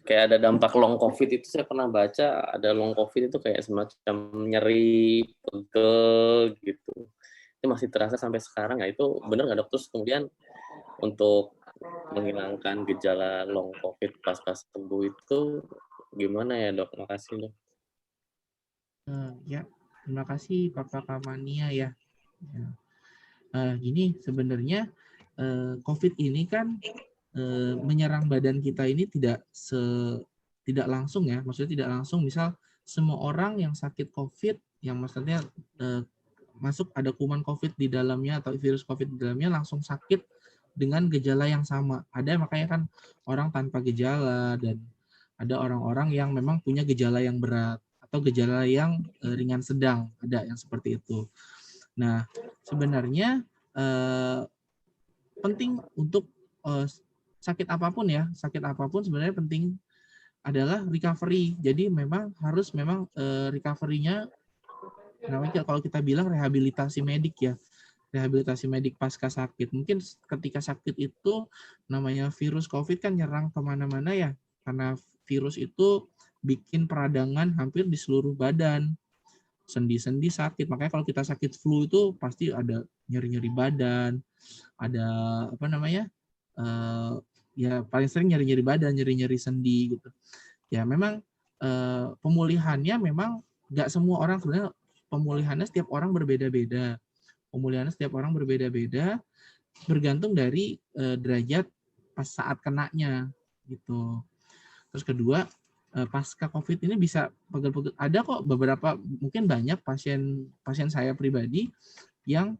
Kayak ada dampak long COVID itu saya pernah baca, ada long COVID itu kayak semacam nyeri, pegel gitu. Itu masih terasa sampai sekarang ya, itu benar nggak dok? Terus kemudian untuk menghilangkan gejala long COVID pas sembuh itu gimana ya dok? Makasih dok. Ya, terima kasih Papa Kamania ya. Gini sebenarnya COVID ini kan menyerang badan kita ini tidak langsung ya, maksudnya tidak langsung. Misal semua orang yang sakit COVID, yang maksudnya masuk ada kuman COVID di dalamnya atau virus COVID di dalamnya langsung sakit dengan gejala yang sama. Ada makanya kan orang tanpa gejala dan ada orang-orang yang memang punya gejala yang berat atau gejala yang ringan sedang, ada yang seperti itu. Nah, sebenarnya penting untuk sakit apapun ya, sakit apapun sebenarnya penting adalah recovery. Jadi memang harus recovery-nya namanya kalau kita bilang rehabilitasi medik ya. Rehabilitasi medik pasca sakit. Mungkin ketika sakit itu namanya virus COVID kan nyerang kemana-mana ya. Karena virus itu bikin peradangan hampir di seluruh badan. Sendi-sendi sakit. Makanya kalau kita sakit flu itu pasti ada nyeri-nyeri badan, ada apa namanya? Ya paling sering nyeri-nyeri badan, nyeri-nyeri sendi gitu. Ya memang pemulihannya memang nggak semua orang sebenarnya pemulihannya setiap orang berbeda-beda. Pemulihannya setiap orang berbeda-beda bergantung dari derajat pas saat kenanya gitu. Terus kedua pasca COVID ini bisa pegel-pegel. Ada kok beberapa mungkin banyak pasien saya pribadi yang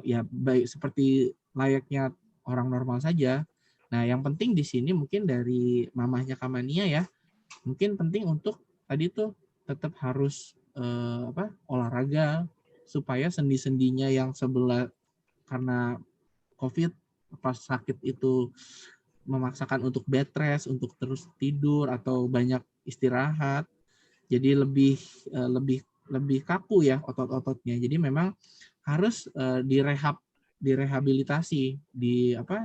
ya baik seperti layaknya orang normal saja. Nah, yang penting di sini mungkin dari mamahnya Kamania ya, mungkin penting untuk tadi tuh tetap harus olahraga supaya sendi-sendinya yang sebelah karena COVID pas sakit itu memaksakan untuk bed rest, untuk terus tidur atau banyak istirahat, jadi lebih kaku ya otot-ototnya. Jadi memang harus direhabilitasi,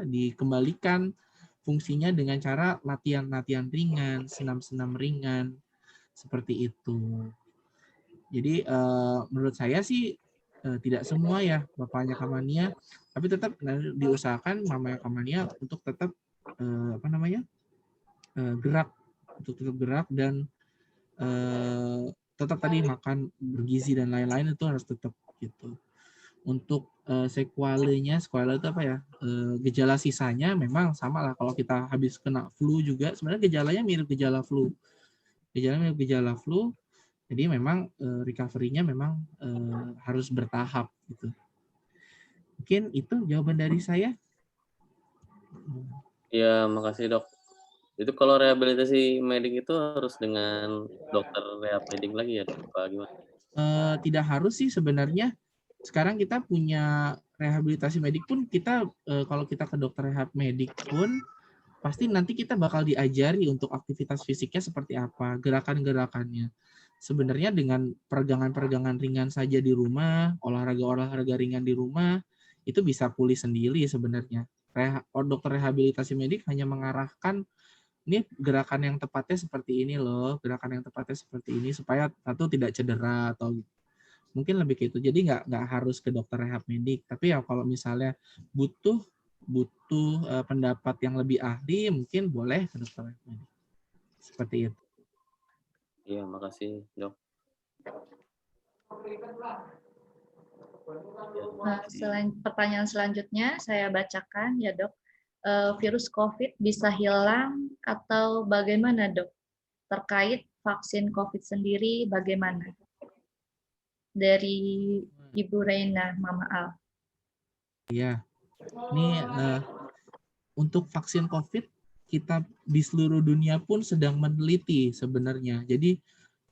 dikembalikan fungsinya dengan cara latihan-latihan ringan, senam-senam ringan, seperti itu. Jadi menurut saya sih tidak semua ya bapaknya Kamania, tapi tetap diusahakan mamanya Kamania untuk tetap gerak, untuk tetap gerak dan tetap tadi makan bergizi dan lain-lain itu harus tetap gitu. Untuk sequelae itu apa ya? Gejala sisanya memang sama lah kalau kita habis kena flu juga sebenarnya gejalanya mirip gejala flu. Jadi memang recovery-nya memang harus bertahap gitu. Mungkin itu jawaban dari saya. Ya, makasih dok. Itu kalau rehabilitasi medik itu harus dengan dokter rehab medik lagi ya dok? Apa gimana? Tidak harus sih sebenarnya. Sekarang kita punya rehabilitasi medik pun kita kalau kita ke dokter rehab medik pun pasti nanti kita bakal diajari untuk aktivitas fisiknya seperti apa, gerakan-gerakannya. Sebenarnya dengan peregangan-peregangan ringan saja di rumah, olahraga-olahraga ringan di rumah, itu bisa pulih sendiri sebenarnya. Dokter rehabilitasi medik hanya mengarahkan ini gerakan yang tepatnya seperti ini loh, gerakan yang tepatnya seperti ini supaya satu tidak cedera atau mungkin lebih gitu. Jadi nggak harus ke dokter rehab medik. Tapi ya kalau misalnya butuh pendapat yang lebih ahli, mungkin boleh ke dokter rehab medik. Seperti itu. Iya, makasih dok. Nah, pertanyaan selanjutnya saya bacakan ya dok. Virus COVID bisa hilang atau bagaimana dok? terkait vaksin COVID sendiri bagaimana? Dari Ibu Reina, Mama Al. Ya, ini untuk vaksin COVID kita di seluruh dunia pun sedang meneliti sebenarnya. Jadi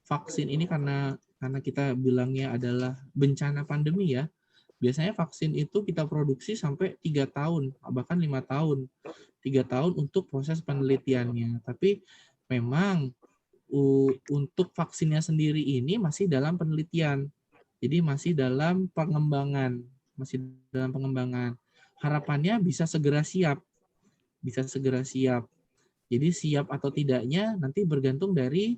vaksin ini karena kita bilangnya adalah bencana pandemi ya. Biasanya vaksin itu kita produksi sampai 3 tahun, bahkan 5 tahun. 3 tahun untuk proses penelitiannya. Tapi memang untuk vaksinnya sendiri ini masih dalam penelitian. Jadi masih dalam pengembangan, Harapannya bisa segera siap. Jadi siap atau tidaknya nanti bergantung dari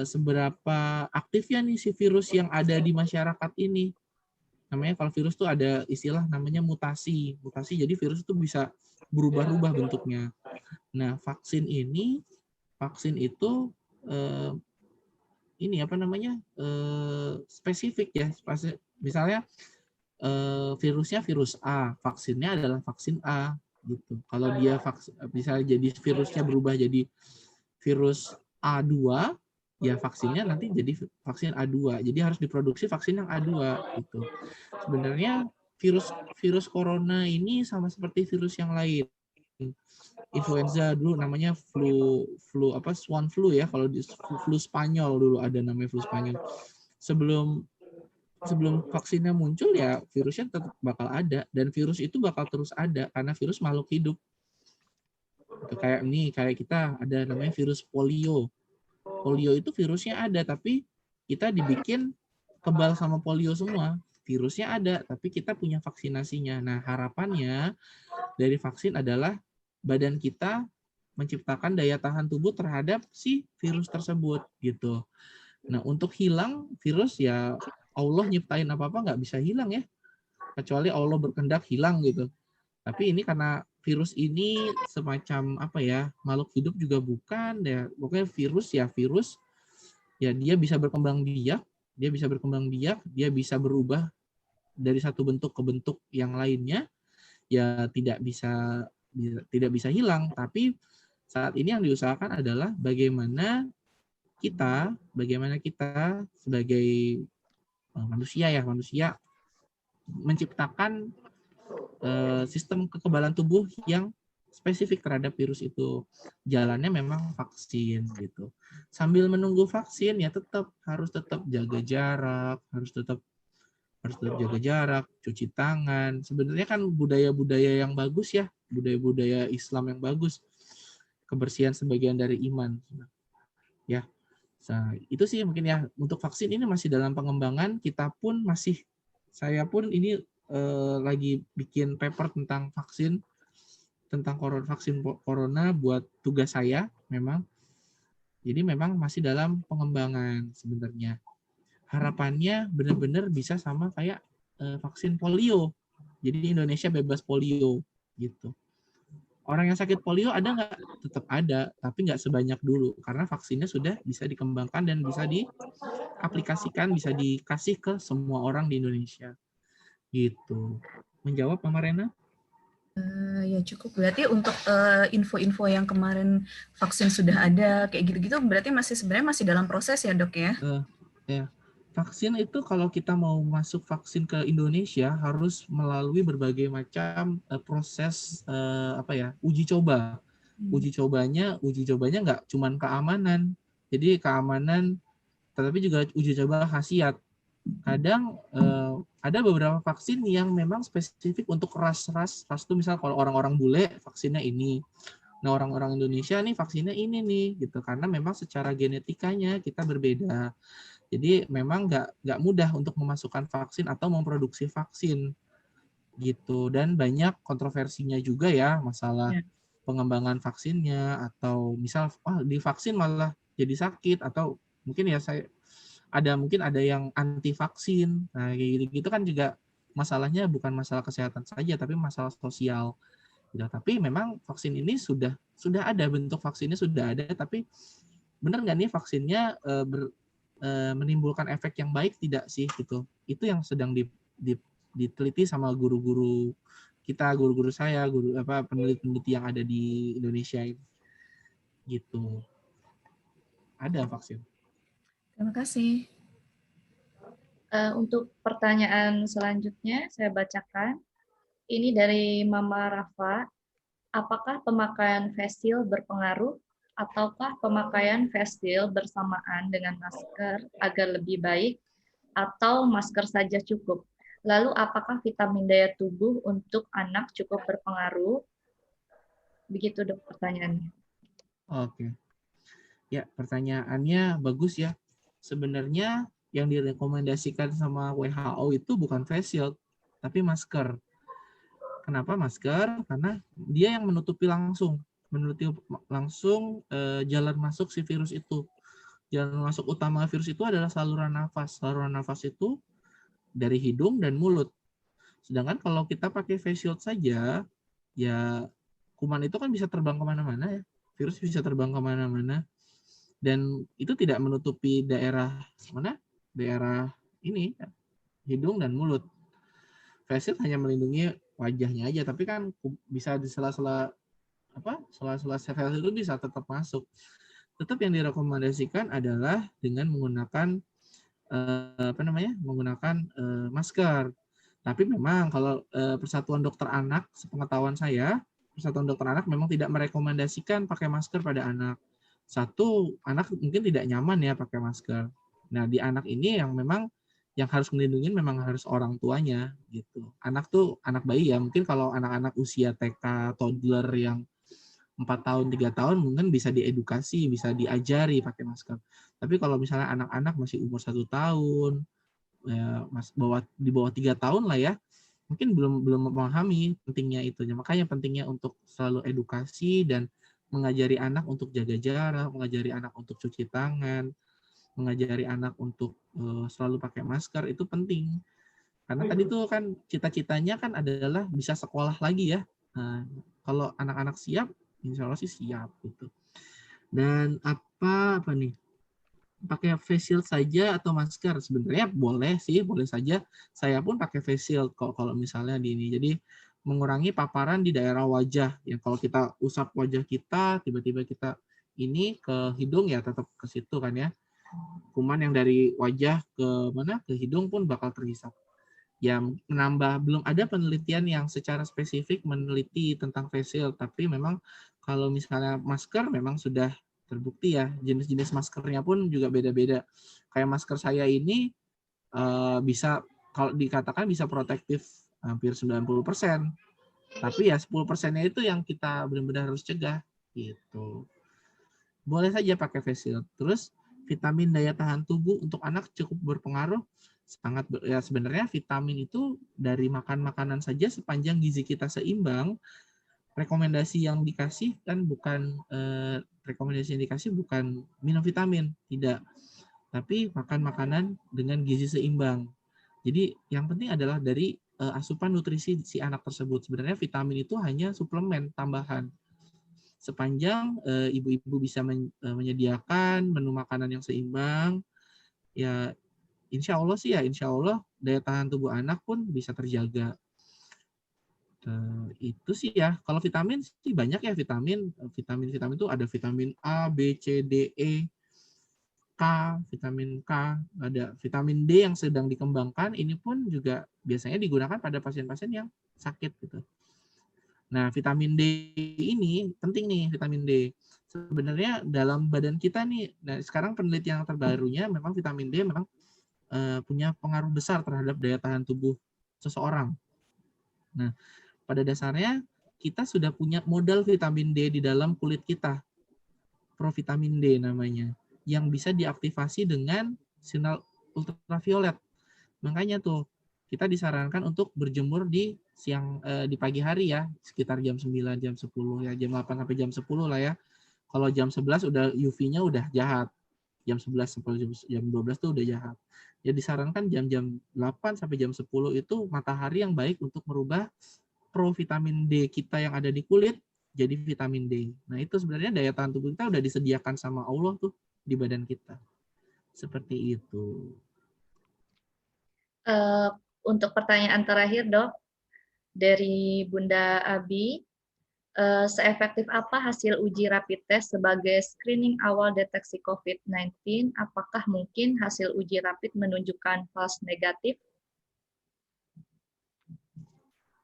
seberapa aktifnya nih si virus yang ada di masyarakat ini. Namanya kalau virus tuh ada istilah namanya mutasi. Jadi virus itu bisa berubah-ubah bentuknya. Nah, vaksin itu ini apa namanya? Spesifik ya. Misalnya virusnya virus A, vaksinnya adalah vaksin A gitu. Kalau dia bisa jadi virusnya berubah jadi virus A2, ya vaksinnya nanti jadi vaksin A2. Jadi harus diproduksi vaksin yang A2 gitu. Sebenarnya virus corona ini sama seperti virus yang lain. Influenza dulu namanya swan flu ya, kalau di flu Spanyol dulu ada namanya flu Spanyol. Sebelum vaksinnya muncul ya virusnya tetap bakal ada, dan virus itu bakal terus ada karena virus makhluk hidup. Kayak kita ada namanya virus polio. Polio itu virusnya ada, tapi kita dibikin kebal sama polio semua. Virusnya ada, tapi kita punya vaksinasinya. Nah, harapannya dari vaksin adalah badan kita menciptakan daya tahan tubuh terhadap si virus tersebut gitu. Nah, untuk hilang virus ya Allah nyiptain apa-apa nggak bisa hilang ya. Kecuali Allah berkehendak hilang gitu. Tapi ini karena virus ini semacam apa ya, makhluk hidup juga bukan ya. Pokoknya virus ya dia bisa berkembang biak, dia bisa berubah dari satu bentuk ke bentuk yang lainnya, ya tidak bisa hilang. Tapi saat ini yang diusahakan adalah bagaimana kita sebagai manusia menciptakan sistem kekebalan tubuh yang spesifik terhadap virus itu. Jalannya memang vaksin gitu. Sambil menunggu vaksin ya harus tetap jaga jarak, cuci tangan. Sebenarnya kan budaya-budaya yang bagus ya, budaya-budaya Islam yang bagus. Kebersihan sebagian dari iman. Ya. Nah, itu sih mungkin ya, untuk vaksin ini masih dalam pengembangan. Saya pun ini lagi bikin paper tentang vaksin corona buat tugas saya memang. Jadi memang masih dalam pengembangan sebenarnya. Harapannya benar-benar bisa sama kayak vaksin polio. Jadi Indonesia bebas polio gitu. Orang yang sakit polio ada nggak? Tetap ada, tapi nggak sebanyak dulu karena vaksinnya sudah bisa dikembangkan dan bisa diaplikasikan, bisa dikasih ke semua orang di Indonesia. Gitu. Menjawab Mama Rena? Ya cukup. Berarti untuk info-info yang kemarin vaksin sudah ada kayak gitu-gitu berarti sebenarnya masih dalam proses ya, Dok ya? Ya. Vaksin itu kalau kita mau masuk vaksin ke Indonesia harus melalui berbagai macam proses uji coba. Uji cobanya nggak cuma keamanan. Jadi keamanan, tetapi juga uji coba khasiat. Kadang ada beberapa vaksin yang memang spesifik untuk ras itu, misal kalau orang-orang bule vaksinnya ini. Nah, orang-orang Indonesia nih vaksinnya ini nih gitu, karena memang secara genetikanya kita berbeda. Jadi memang nggak mudah untuk memasukkan vaksin atau memproduksi vaksin gitu, dan banyak kontroversinya juga ya, masalah pengembangan vaksinnya, atau misal divaksin malah jadi sakit, atau mungkin ya ada yang anti vaksin. Nah, kayak gitu kan juga masalahnya bukan masalah kesehatan saja, tapi masalah sosial. Gitu. Tapi memang vaksin ini sudah ada, bentuk vaksinnya sudah ada, tapi benar nggak nih vaksinnya menimbulkan efek yang baik tidak sih gitu? Itu yang sedang diteliti sama guru-guru kita, guru-guru saya, peneliti-peneliti yang ada di Indonesia ini. Gitu. ada vaksin. Terima kasih. Untuk pertanyaan selanjutnya saya bacakan. Ini dari Mama Rafa. Apakah pemakaian face shield berpengaruh ataukah pemakaian face shield bersamaan dengan masker agar lebih baik atau masker saja cukup? Lalu apakah vitamin daya tubuh untuk anak cukup berpengaruh? Begitu Dok pertanyaannya. Oke. Ya, pertanyaannya bagus ya. Sebenarnya yang direkomendasikan sama WHO itu bukan face shield, tapi masker. Kenapa masker? Karena dia yang menutupi langsung jalan masuk si virus itu. Jalan masuk utama virus itu adalah saluran nafas. Saluran nafas itu dari hidung dan mulut. Sedangkan kalau kita pakai face shield saja, ya kuman itu kan bisa terbang kemana-mana ya. Virus bisa terbang kemana-mana. Dan itu tidak menutupi daerah mana? Daerah ini, hidung dan mulut. Face shield hanya melindungi wajahnya aja, tapi kan bisa di sela-sela sela-sela sel itu bisa tetap masuk. Tetap yang direkomendasikan adalah dengan menggunakan menggunakan masker. Tapi memang kalau Persatuan Dokter Anak, sepengetahuan saya, Persatuan Dokter Anak memang tidak merekomendasikan pakai masker pada anak. Satu, anak mungkin tidak nyaman ya pakai masker. Nah, di anak ini yang memang yang harus melindungi memang harus orang tuanya gitu. Anak tuh anak bayi ya, mungkin kalau anak-anak usia TK, toddler yang 4 tahun, 3 tahun mungkin bisa diedukasi, bisa diajari pakai masker. Tapi kalau misalnya anak-anak masih umur 1 tahun, ya, di bawah 3 tahun lah ya, mungkin belum memahami pentingnya itu. Makanya pentingnya untuk selalu edukasi dan mengajari anak untuk jaga jarak, mengajari anak untuk cuci tangan, mengajari anak untuk selalu pakai masker, itu penting. Karena tadi tuh kan cita-citanya kan adalah bisa sekolah lagi ya. Nah, kalau anak-anak siap, insya Allah sih siap gitu. Dan apa nih? Pakai face shield saja atau masker? Sebenarnya boleh sih, boleh saja. Saya pun pakai face shield kalau misalnya di ini. Jadi mengurangi paparan di daerah wajah. Yang kalau kita usap wajah kita, tiba-tiba kita ini ke hidung ya tetap ke situ kan ya. Kuman yang dari wajah ke mana? Ke hidung pun bakal terhisap. Ya menambah, belum ada penelitian yang secara spesifik meneliti tentang face shield, tapi memang kalau misalnya masker memang sudah terbukti ya, jenis-jenis maskernya pun juga beda-beda. Kayak masker saya ini bisa, kalau dikatakan bisa protektif hampir 90%, tapi ya 10%-nya itu yang kita benar-benar harus cegah gitu. Boleh saja pakai face shield. Terus vitamin daya tahan tubuh untuk anak cukup berpengaruh. Ya sebenarnya vitamin itu dari makan makanan saja sepanjang gizi kita seimbang. Rekomendasi yang dikasih kan bukan minum vitamin, tidak, tapi makan makanan dengan gizi seimbang. Jadi yang penting adalah dari asupan nutrisi si anak tersebut. Sebenarnya vitamin itu hanya suplemen tambahan. Sepanjang ibu-ibu bisa menyediakan menu makanan yang seimbang, ya insya Allah sih ya, insya Allah daya tahan tubuh anak pun bisa terjaga. Itu sih ya. Kalau vitamin sih banyak ya, vitamin itu ada vitamin A, B, C, D, E, K, vitamin K, ada vitamin D yang sedang dikembangkan. Ini pun juga biasanya digunakan pada pasien-pasien yang sakit gitu. Nah, vitamin D ini penting nih, vitamin D. Sebenarnya dalam badan kita nih, nah sekarang penelitian terbarunya memang vitamin D memang punya pengaruh besar terhadap daya tahan tubuh seseorang. Nah, pada dasarnya kita sudah punya modal vitamin D di dalam kulit kita, provitamin D namanya, yang bisa diaktifasi dengan sinar ultraviolet. Makanya tuh kita disarankan untuk berjemur di pagi hari ya, sekitar jam 9, jam 10 ya, jam 8 sampai jam 10 lah ya. Kalau jam 11 udah UV-nya udah jahat. Jam 11 sampai jam 12 tuh udah jahat. Ya disarankan jam-jam 8 sampai jam 10 itu matahari yang baik untuk merubah provitamin D kita yang ada di kulit jadi vitamin D. Nah, itu sebenarnya daya tahan tubuh kita udah disediakan sama Allah tuh di badan kita. Seperti itu. Untuk pertanyaan terakhir, Dok, dari Bunda Abi, Seefektif apa hasil uji rapid test sebagai screening awal deteksi COVID-19? Apakah mungkin hasil uji rapid menunjukkan false negatif?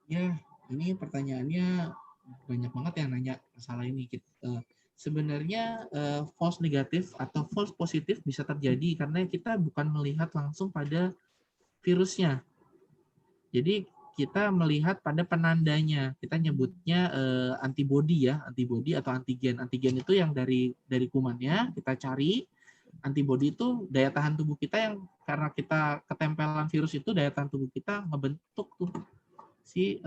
Ya, ini pertanyaannya banyak banget yang nanya masalah ini. Sebenarnya false negatif atau false positif bisa terjadi karena kita bukan melihat langsung pada virusnya. Jadi kita melihat pada penandanya. Kita nyebutnya antibody ya, antibody atau antigen. Antigen itu yang dari kumannya kita cari. Antibody itu daya tahan tubuh kita yang karena kita ketempelan virus itu daya tahan tubuh kita ngebentuk tuh si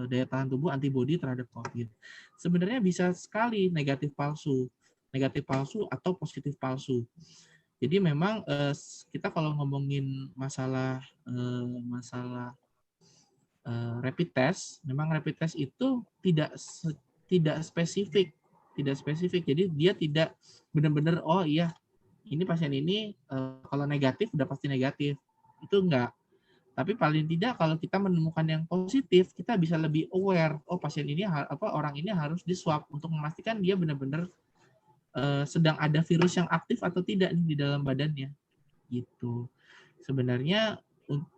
daya tahan tubuh antibody terhadap COVID. Sebenarnya bisa sekali negatif palsu atau positif palsu. Jadi memang kita kalau ngomongin masalah rapid test, memang rapid test itu tidak spesifik. Jadi dia tidak benar-benar oh iya ini pasien ini kalau negatif udah pasti negatif. Itu enggak. Tapi paling tidak kalau kita menemukan yang positif, kita bisa lebih aware. Oh pasien ini orang ini harus di swab untuk memastikan dia benar-benar sedang ada virus yang aktif atau tidak nih di dalam badannya. Gitu. Sebenarnya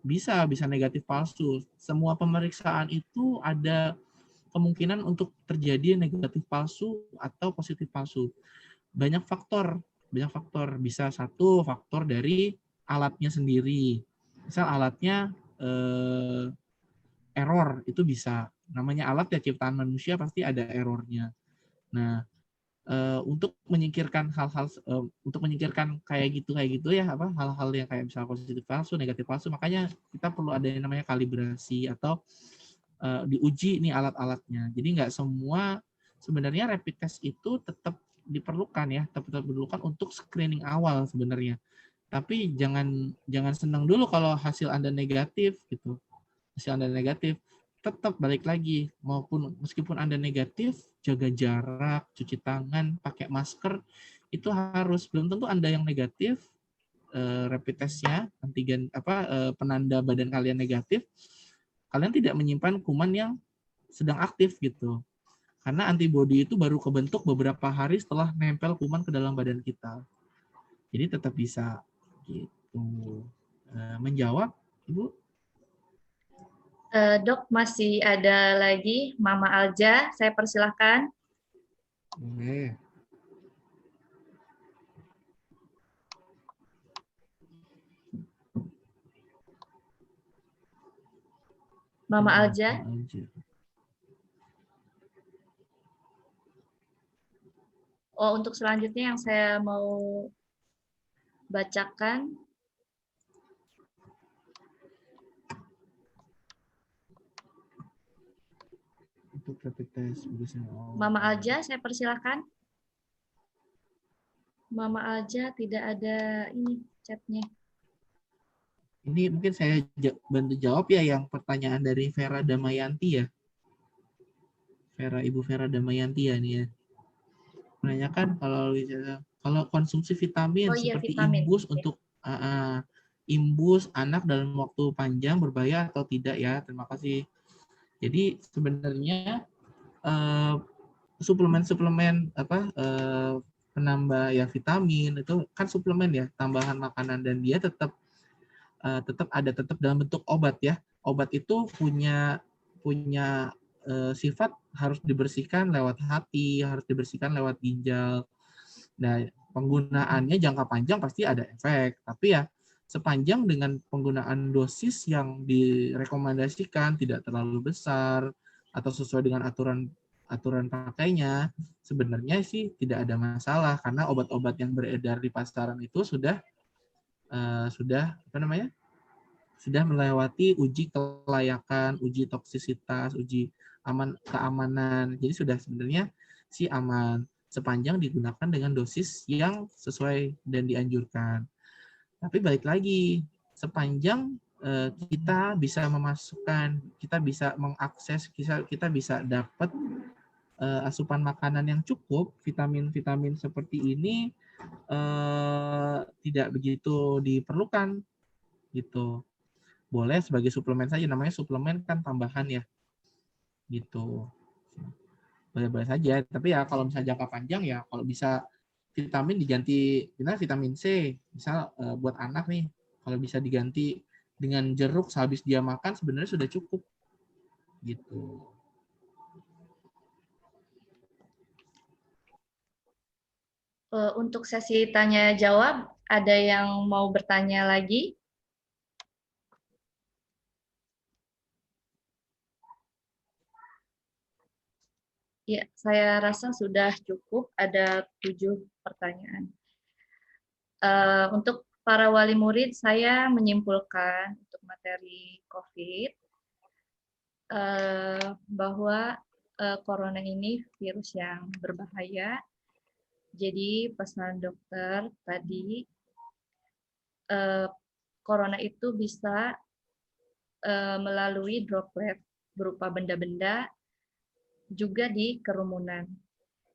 bisa negatif palsu. Semua pemeriksaan itu ada kemungkinan untuk terjadi negatif palsu atau positif palsu. Banyak faktor. Bisa satu faktor dari alatnya sendiri. Misal alatnya error, itu bisa. Namanya alat ya ciptaan manusia pasti ada errornya. Nah, untuk menyingkirkan untuk menyingkirkan kayak gitu ya hal-hal yang kayak misalnya positif palsu, negatif palsu, makanya kita perlu ada yang namanya kalibrasi atau diuji nih alat-alatnya. Jadi nggak semua sebenarnya rapid test itu tetap diperlukan ya, tetap diperlukan untuk screening awal sebenarnya. Tapi jangan senang dulu kalau hasil Anda negatif gitu. Hasil Anda negatif, tetap balik lagi meskipun Anda negatif, jaga jarak, cuci tangan, pakai masker itu harus. Belum tentu Anda yang negatif rapid testnya antigen penanda badan kalian negatif, kalian tidak menyimpan kuman yang sedang aktif gitu. Karena antibodi itu baru kebentuk beberapa hari setelah nempel kuman ke dalam badan kita. Jadi tetap bisa gitu. Menjawab, Ibu? Dok, masih ada lagi Mama Alja, saya persilahkan. Boleh. Mama Alja. Oh, untuk selanjutnya yang saya mau bacakan. Untuk rapid test Mama Alja, saya persilahkan. Mama Alja tidak ada ini chatnya. Ini mungkin saya bantu jawab ya yang pertanyaan dari Vera Damayanti ya. Ibu Vera Damayanti ya nih ya. Menanyakan kalau konsumsi vitamin seperti vitamin. imbus untuk imbus anak dalam waktu panjang berbahaya atau tidak ya. Terima kasih. Jadi sebenarnya suplemen penambah ya vitamin itu kan suplemen ya, tambahan makanan, dan dia tetap dalam bentuk obat ya. Obat itu punya sifat harus dibersihkan lewat hati, harus dibersihkan lewat ginjal. Nah, penggunaannya jangka panjang pasti ada efek, tapi ya sepanjang dengan penggunaan dosis yang direkomendasikan, tidak terlalu besar atau sesuai dengan aturan pakainya, sebenarnya sih tidak ada masalah karena obat-obat yang beredar di pasaran itu sudah melewati uji kelayakan, uji toksisitas, uji keamanan. Jadi sudah sebenarnya sih aman sepanjang digunakan dengan dosis yang sesuai dan dianjurkan. Tapi balik lagi, sepanjang kita bisa memasukkan, kita bisa mengakses, kita bisa dapat asupan makanan yang cukup, vitamin-vitamin seperti ini tidak begitu diperlukan gitu. Boleh sebagai suplemen saja, namanya suplemen kan tambahan ya gitu. boleh-boleh saja. Tapi ya kalau misalnya jangka panjang ya kalau bisa vitamin diganti vitamin C, misal buat anak nih, kalau bisa diganti dengan jeruk sehabis dia makan sebenarnya sudah cukup gitu. Untuk sesi tanya jawab, ada yang mau bertanya lagi? Ya, saya rasa sudah cukup. Ada 7 pertanyaan. Untuk para wali murid, saya menyimpulkan untuk materi COVID bahwa corona ini virus yang berbahaya. Jadi pesan dokter tadi, corona itu bisa melalui droplet berupa benda-benda juga di kerumunan.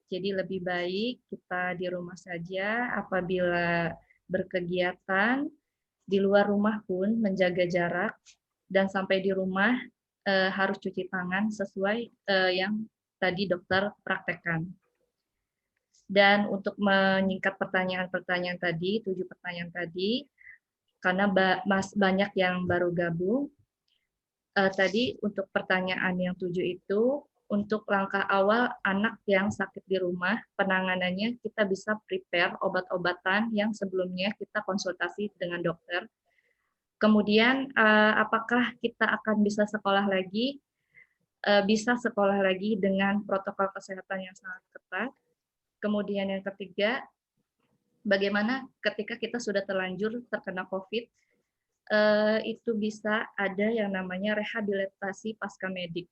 Jadi lebih baik kita di rumah saja, apabila berkegiatan di luar rumah pun menjaga jarak, dan sampai di rumah harus cuci tangan sesuai yang tadi dokter praktekkan. Dan untuk menyingkat pertanyaan-pertanyaan tadi, 7 pertanyaan tadi, karena banyak yang baru gabung, tadi untuk pertanyaan yang 7 itu, untuk langkah awal anak yang sakit di rumah, penanganannya kita bisa prepare obat-obatan yang sebelumnya kita konsultasi dengan dokter. Kemudian apakah kita akan bisa sekolah lagi? Bisa sekolah lagi dengan protokol kesehatan yang sangat ketat. Kemudian yang ketiga, bagaimana ketika kita sudah terlanjur terkena COVID, itu bisa ada yang namanya rehabilitasi pasca medik.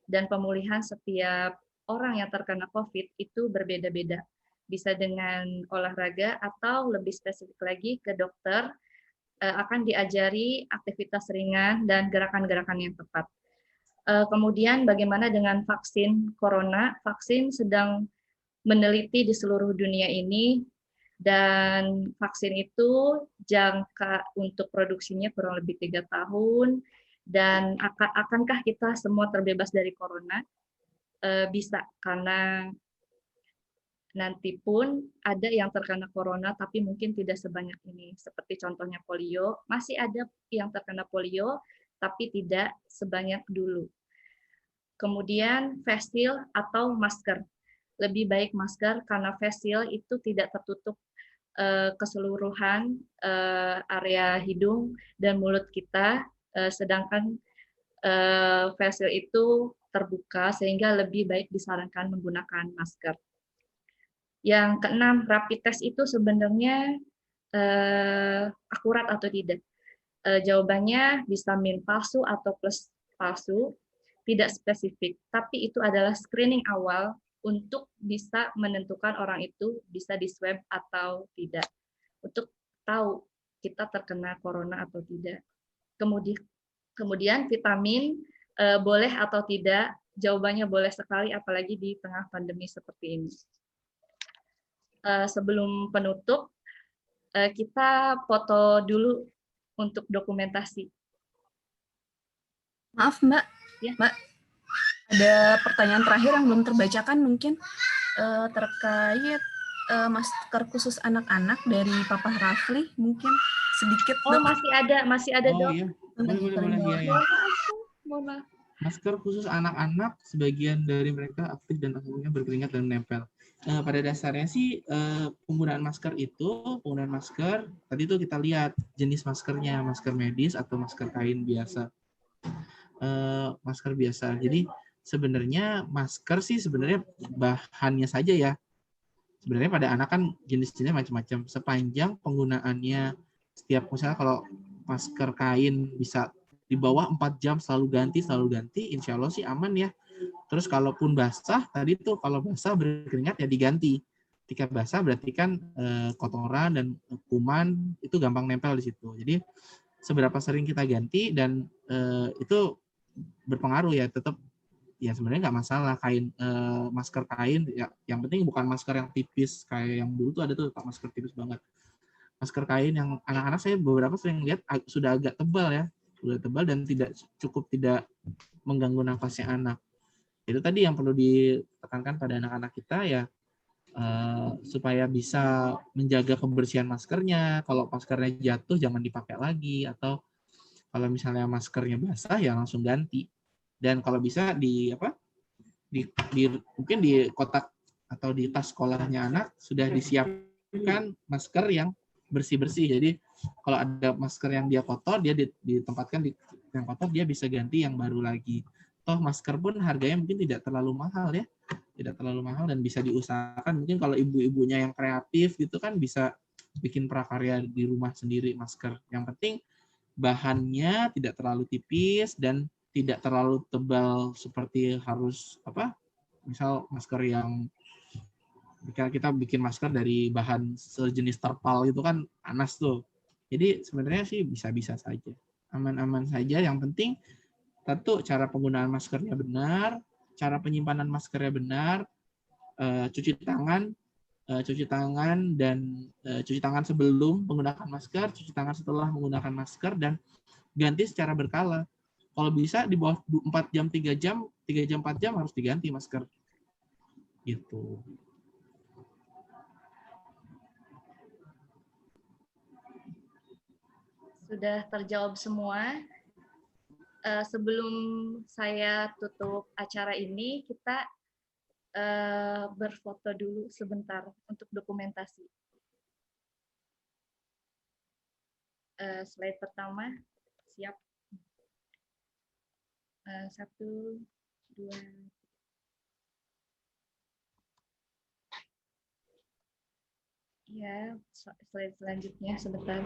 Dan pemulihan setiap orang yang terkena COVID itu berbeda-beda. Bisa dengan olahraga atau lebih spesifik lagi ke dokter, akan diajari aktivitas ringan dan gerakan-gerakan yang tepat. Kemudian bagaimana dengan vaksin corona? Vaksin sedang meneliti di seluruh dunia ini, dan vaksin itu jangka untuk produksinya kurang lebih 3 tahun, dan akankah kita semua terbebas dari corona? Bisa, karena nanti pun ada yang terkena corona tapi mungkin tidak sebanyak ini. Seperti contohnya polio, masih ada yang terkena polio tapi tidak sebanyak dulu. Kemudian face shield atau masker. Lebih baik masker karena face shield itu tidak tertutup keseluruhan area hidung dan mulut kita, sedangkan face shield itu terbuka sehingga lebih baik disarankan menggunakan masker. Yang keenam, rapid test itu sebenarnya akurat atau tidak? Jawabannya bisa min palsu atau plus palsu, tidak spesifik, tapi itu adalah screening awal untuk bisa menentukan orang itu bisa di swab atau tidak, untuk tahu kita terkena corona atau tidak. Kemudian vitamin boleh atau tidak? Jawabannya boleh sekali, apalagi di tengah pandemi seperti ini. Sebelum penutup, kita foto dulu untuk dokumentasi. Maaf Mbak, Ya. Mbak, ada pertanyaan terakhir yang belum terbacakan mungkin terkait masker khusus anak-anak dari Papa Rafli, mungkin sedikit. Oh, Dok. masih ada Oh Dok. iya, boleh ya. Mohon maaf. Masker khusus anak-anak, sebagian dari mereka aktif dan akhirnya berkeringat dan menempel. Pada dasarnya sih penggunaan masker tadi itu kita lihat jenis maskernya, masker medis atau masker kain biasa. Masker biasa. Jadi sebenarnya masker sih sebenarnya bahannya saja ya. Sebenarnya pada anak kan jenis-jenisnya macam-macam. Sepanjang penggunaannya setiap, misalnya kalau masker kain bisa di bawah 4 jam selalu ganti, insya Allah sih aman ya. Terus kalaupun basah, tadi tuh kalau basah berkeringat ya diganti. Ketika basah berarti kan kotoran dan kuman itu gampang nempel di situ. Jadi seberapa sering kita ganti dan itu berpengaruh ya, tetap ya sebenarnya nggak masalah kain, masker kain ya, yang penting bukan masker yang tipis kayak yang dulu tuh ada tuh masker tipis banget. Masker kain yang anak-anak saya beberapa sering lihat sudah agak tebal ya, sudah tebal dan tidak mengganggu nafasnya anak. Itu tadi yang perlu tekankan pada anak-anak kita ya supaya bisa menjaga kebersihan maskernya. Kalau maskernya jatuh jangan dipakai lagi, atau kalau misalnya maskernya basah ya langsung ganti. Dan kalau bisa mungkin di kotak atau di tas sekolahnya anak sudah disiapkan masker yang bersih-bersih. Jadi kalau ada masker yang dia kotor, dia ditempatkan di yang kotor, dia bisa ganti yang baru lagi. Toh masker pun harganya mungkin tidak terlalu mahal ya. Tidak terlalu mahal dan bisa diusahakan. Mungkin kalau ibu-ibunya yang kreatif gitu kan bisa bikin prakarya di rumah sendiri masker. Yang penting bahannya tidak terlalu tipis dan tidak terlalu tebal seperti harus misal masker yang kita bikin masker dari bahan sejenis terpal itu kan panas tuh. Jadi sebenarnya sih bisa-bisa saja. Aman-aman saja. Yang penting tentu cara penggunaan maskernya benar, cara penyimpanan maskernya benar, cuci tangan dan cuci tangan sebelum menggunakan masker, cuci tangan setelah menggunakan masker, dan ganti secara berkala. Kalau bisa di bawah 4 jam, 3 jam, 4 jam harus diganti masker. Gitu. Sudah terjawab semua. Sebelum saya tutup acara ini, kita berfoto dulu sebentar untuk dokumentasi. Slide pertama, siap. 1, 2. Ya, slide selanjutnya sebentar.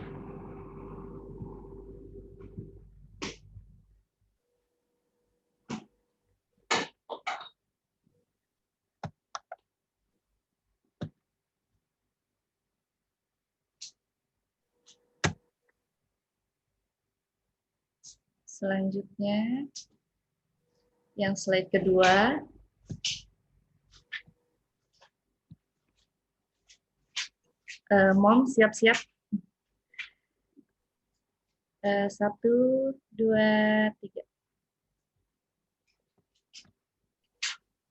Selanjutnya, yang slide kedua. Mom, siap-siap. 1, 2, 3.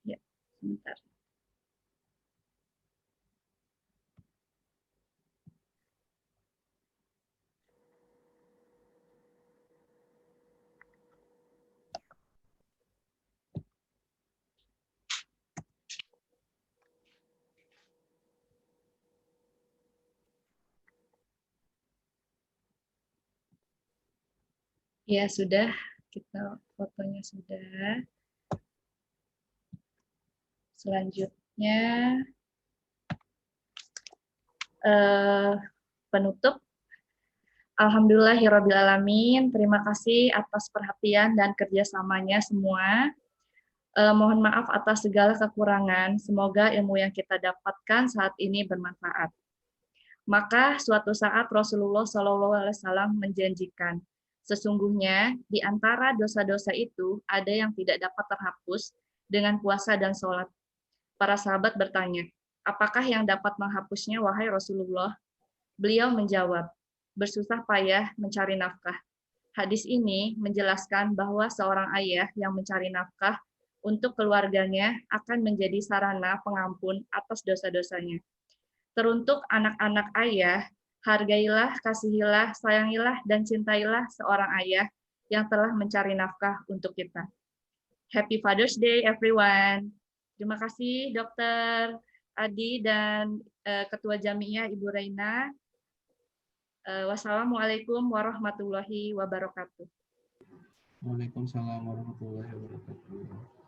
Ya, sebentar. Ya, sudah. Kita fotonya sudah. Selanjutnya, penutup. Alhamdulillahirrabbilalamin. Terima kasih atas perhatian dan kerjasamanya semua. Mohon maaf atas segala kekurangan. Semoga ilmu yang kita dapatkan saat ini bermanfaat. Maka suatu saat Rasulullah SAW menjanjikan, sesungguhnya di antara dosa-dosa itu ada yang tidak dapat terhapus dengan puasa dan sholat. Para sahabat bertanya, apakah yang dapat menghapusnya, wahai Rasulullah? Beliau menjawab, bersusah payah mencari nafkah. Hadis ini menjelaskan bahwa seorang ayah yang mencari nafkah untuk keluarganya akan menjadi sarana pengampun atas dosa-dosanya. Teruntuk anak-anak ayah, hargailah, kasihilah, sayangilah, dan cintailah seorang ayah yang telah mencari nafkah untuk kita. Happy Father's Day, everyone. Terima kasih, Dr. Adi dan Ketua Jamiah, Ibu Reina. Wassalamualaikum warahmatullahi wabarakatuh. Waalaikumsalam warahmatullahi wabarakatuh.